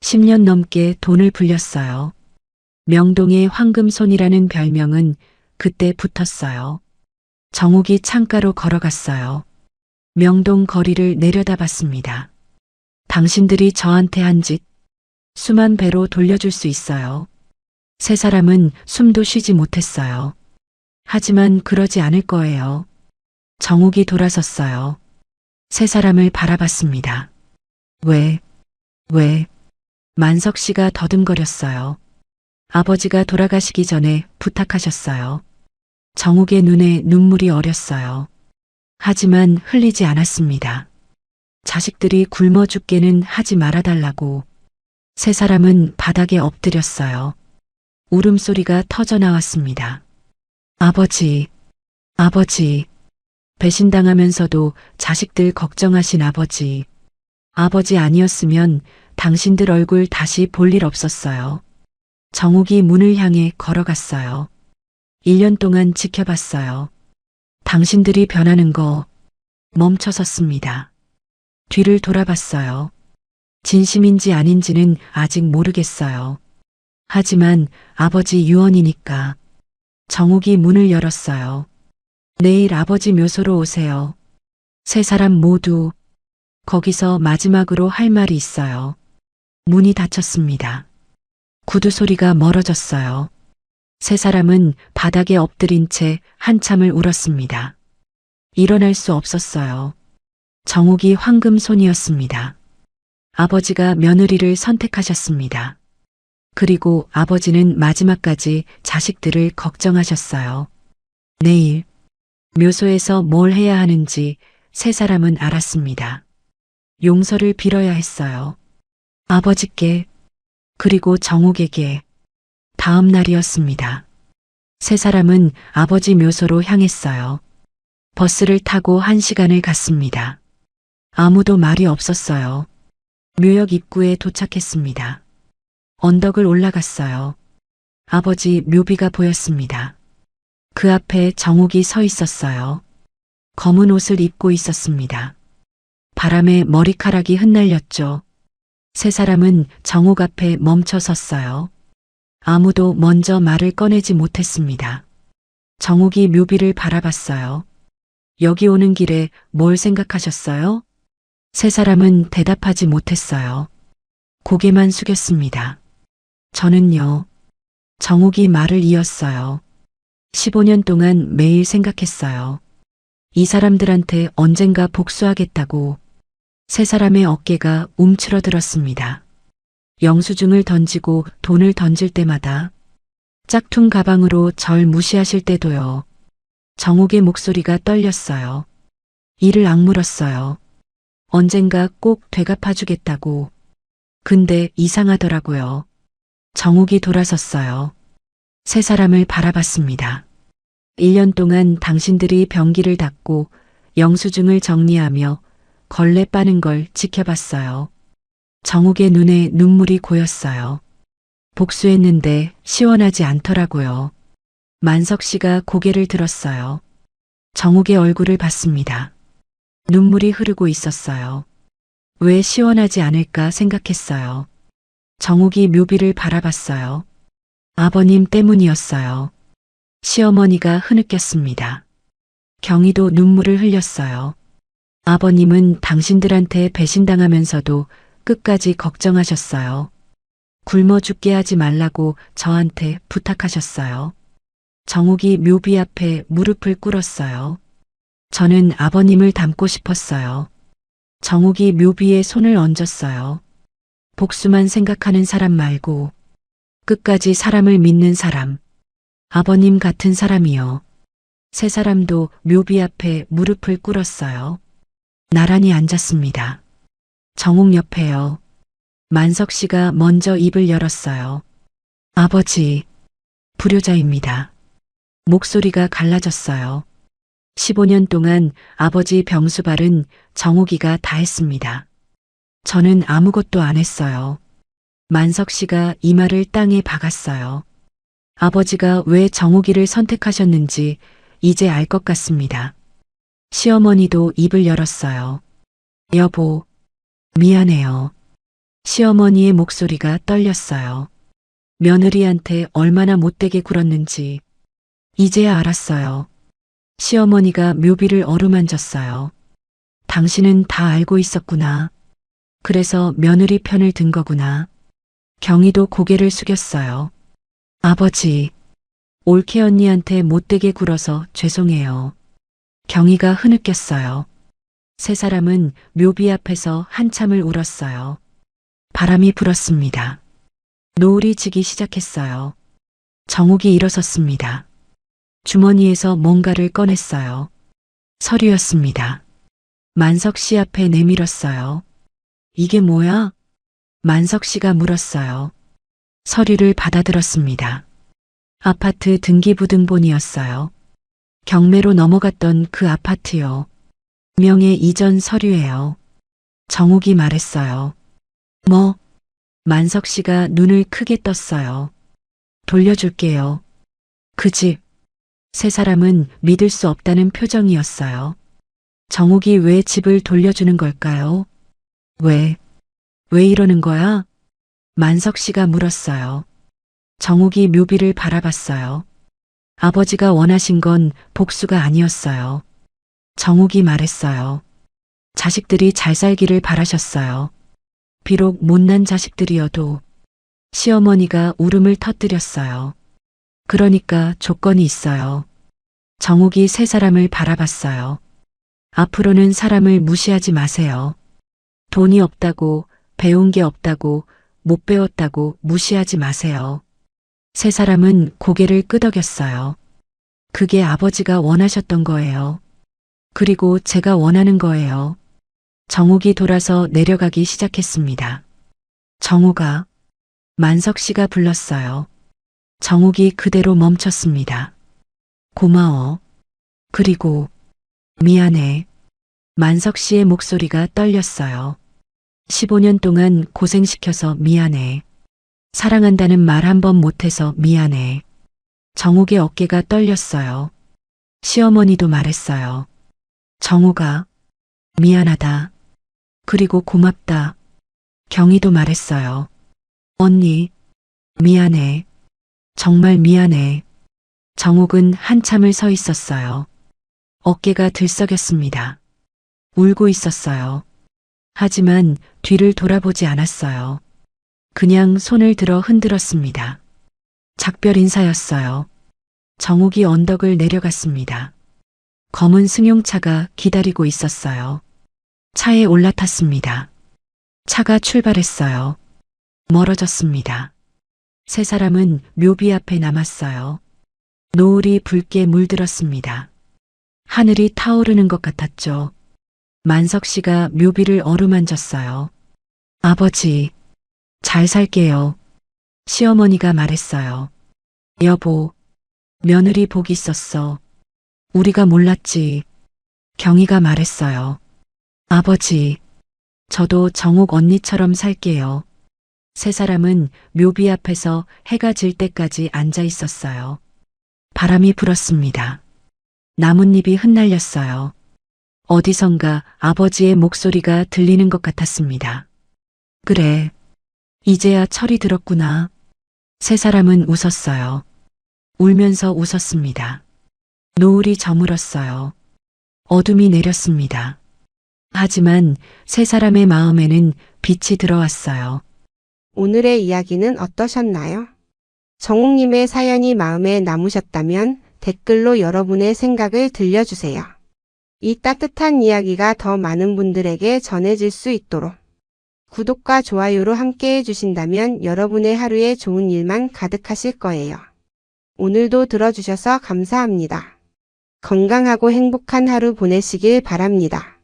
Speaker 2: 10년 넘게 돈을 불렸어요. 명동의 황금손이라는 별명은 그때 붙었어요. 정욱이 창가로 걸어갔어요. 명동 거리를 내려다봤습니다. 당신들이 저한테 한 짓 수만 배로 돌려줄 수 있어요. 세 사람은 숨도 쉬지 못했어요. 하지만 그러지 않을 거예요. 정욱이 돌아섰어요. 세 사람을 바라봤습니다. 왜? 만석 씨가 더듬거렸어요. 아버지가 돌아가시기 전에 부탁하셨어요. 정욱의 눈에 눈물이 어렸어요. 하지만 흘리지 않았습니다. 자식들이 굶어 죽게는 하지 말아달라고. 세 사람은 바닥에 엎드렸어요. 울음소리가 터져 나왔습니다. 아버지. 배신당하면서도 자식들 걱정하신 아버지. 아버지 아니었으면 당신들 얼굴 다시 볼 일 없었어요. 정욱이 문을 향해 걸어갔어요. 1년 동안 지켜봤어요. 당신들이 변하는 거 멈춰섰습니다. 뒤를 돌아봤어요. 진심인지 아닌지는 아직 모르겠어요. 하지만 아버지 유언이니까. 정욱이 문을 열었어요. 내일 아버지 묘소로 오세요. 세 사람 모두 거기서 마지막으로 할 말이 있어요. 문이 닫혔습니다. 구두 소리가 멀어졌어요. 세 사람은 바닥에 엎드린 채 한참을 울었습니다. 일어날 수 없었어요. 정욱이 황금손이었습니다. 아버지가 며느리를 선택하셨습니다. 그리고 아버지는 마지막까지 자식들을 걱정하셨어요. 내일 묘소에서 뭘 해야 하는지 세 사람은 알았습니다. 용서를 빌어야 했어요. 아버지께, 그리고 정욱에게. 다음 날이었습니다. 세 사람은 아버지 묘소로 향했어요. 버스를 타고 1시간을 갔습니다. 아무도 말이 없었어요. 묘역 입구에 도착했습니다. 언덕을 올라갔어요. 아버지 묘비가 보였습니다. 그 앞에 정욱이 서 있었어요. 검은 옷을 입고 있었습니다. 바람에 머리카락이 흩날렸죠. 세 사람은 정욱 앞에 멈춰 섰어요. 아무도 먼저 말을 꺼내지 못했습니다. 정욱이 묘비를 바라봤어요. 여기 오는 길에 뭘 생각하셨어요? 세 사람은 대답하지 못했어요. 고개만 숙였습니다. 저는요. 정욱이 말을 이었어요. 15년 동안 매일 생각했어요. 이 사람들한테 언젠가 복수하겠다고. 세 사람의 어깨가 움츠러들었습니다. 영수증을 던지고 돈을 던질 때마다, 짝퉁 가방으로 절 무시하실 때도요. 정욱의 목소리가 떨렸어요. 이를 악물었어요. 언젠가 꼭 되갚아주겠다고. 근데 이상하더라고요. 정욱이 돌아섰어요. 세 사람을 바라봤습니다. 1년 동안 당신들이 병기를 닦고 영수증을 정리하며 걸레 빠는 걸 지켜봤어요. 정욱의 눈에 눈물이 고였어요. 복수했는데 시원하지 않더라고요. 만석 씨가 고개를 들었어요. 정욱의 얼굴을 봤습니다. 눈물이 흐르고 있었어요. 왜 시원하지 않을까 생각했어요. 정욱이 묘비를 바라봤어요. 아버님 때문이었어요. 시어머니가 흐느꼈습니다. 경희도 눈물을 흘렸어요. 아버님은 당신들한테 배신당하면서도 끝까지 걱정하셨어요. 굶어 죽게 하지 말라고 저한테 부탁하셨어요. 정욱이 묘비 앞에 무릎을 꿇었어요. 저는 아버님을 닮고 싶었어요. 정욱이 묘비에 손을 얹었어요. 복수만 생각하는 사람 말고 끝까지 사람을 믿는 사람. 아버님 같은 사람이요. 세 사람도 묘비 앞에 무릎을 꿇었어요. 나란히 앉았습니다. 정욱 옆에요. 만석 씨가 먼저 입을 열었어요. 아버지, 불효자입니다. 목소리가 갈라졌어요. 15년 동안 아버지 병수발은 정욱이가 다 했습니다. 저는 아무것도 안 했어요. 만석 씨가 이마를 땅에 박았어요. 아버지가 왜 정욱이를 선택하셨는지 이제 알 것 같습니다. 시어머니도 입을 열었어요. 여보, 미안해요. 시어머니의 목소리가 떨렸어요. 며느리한테 얼마나 못되게 굴었는지 이제야 알았어요. 시어머니가 묘비를 어루만졌어요. 당신은 다 알고 있었구나. 그래서 며느리 편을 든 거구나. 경희도 고개를 숙였어요. 아버지, 올케 언니한테 못되게 굴어서 죄송해요. 경희가 흐느꼈어요. 세 사람은 묘비 앞에서 한참을 울었어요. 바람이 불었습니다. 노을이 지기 시작했어요. 정욱이 일어섰습니다. 주머니에서 뭔가를 꺼냈어요. 서류였습니다. 만석 씨 앞에 내밀었어요. 이게 뭐야? 만석 씨가 물었어요. 서류를 받아들었습니다. 아파트 등기부등본이었어요. 경매로 넘어갔던 그 아파트요. 명예 이전 서류예요. 정욱이 말했어요. 뭐? 만석 씨가 눈을 크게 떴어요. 돌려줄게요. 그 집. 세 사람은 믿을 수 없다는 표정이었어요. 정욱이 왜 집을 돌려주는 걸까요? 왜 이러는 거야? 만석 씨가 물었어요. 정욱이 묘비를 바라봤어요. 아버지가 원하신 건 복수가 아니었어요. 정욱이 말했어요. 자식들이 잘 살기를 바라셨어요. 비록 못난 자식들이어도. 시어머니가 울음을 터뜨렸어요. 그러니까 조건이 있어요. 정욱이 세 사람을 바라봤어요. 앞으로는 사람을 무시하지 마세요. 돈이 없다고, 배운 게 없다고, 못 배웠다고 무시하지 마세요. 세 사람은 고개를 끄덕였어요. 그게 아버지가 원하셨던 거예요. 그리고 제가 원하는 거예요. 정욱이 돌아서 내려가기 시작했습니다. 정욱아, 만석 씨가 불렀어요. 정욱이 그대로 멈췄습니다. 고마워. 그리고 미안해. 만석 씨의 목소리가 떨렸어요. 15년 동안 고생시켜서 미안해. 사랑한다는 말 한 번 못해서 미안해. 정욱의 어깨가 떨렸어요. 시어머니도 말했어요. 정욱아, 미안하다. 그리고 고맙다. 경희도 말했어요. 언니, 미안해. 정말 미안해. 정욱은 한참을 서 있었어요. 어깨가 들썩였습니다. 울고 있었어요. 하지만 뒤를 돌아보지 않았어요. 그냥 손을 들어 흔들었습니다. 작별 인사였어요. 정욱이 언덕을 내려갔습니다. 검은 승용차가 기다리고 있었어요. 차에 올라탔습니다. 차가 출발했어요. 멀어졌습니다. 세 사람은 묘비 앞에 남았어요. 노을이 붉게 물들었습니다. 하늘이 타오르는 것 같았죠. 만석 씨가 묘비를 어루만졌어요. 아버지, 잘 살게요. 시어머니가 말했어요. 여보, 며느리 복 있었어. 우리가 몰랐지. 경희가 말했어요. 아버지, 저도 정욱 언니처럼 살게요. 세 사람은 묘비 앞에서 해가 질 때까지 앉아 있었어요. 바람이 불었습니다. 나뭇잎이 흩날렸어요. 어디선가 아버지의 목소리가 들리는 것 같았습니다. 그래, 이제야 철이 들었구나. 세 사람은 웃었어요. 울면서 웃었습니다. 노을이 저물었어요. 어둠이 내렸습니다. 하지만 세 사람의 마음에는 빛이 들어왔어요.
Speaker 3: 오늘의 이야기는 어떠셨나요? 정욱님의 사연이 마음에 남으셨다면 댓글로 여러분의 생각을 들려주세요. 이 따뜻한 이야기가 더 많은 분들에게 전해질 수 있도록 구독과 좋아요로 함께 해주신다면 여러분의 하루에 좋은 일만 가득하실 거예요. 오늘도 들어주셔서 감사합니다. 건강하고 행복한 하루 보내시길 바랍니다.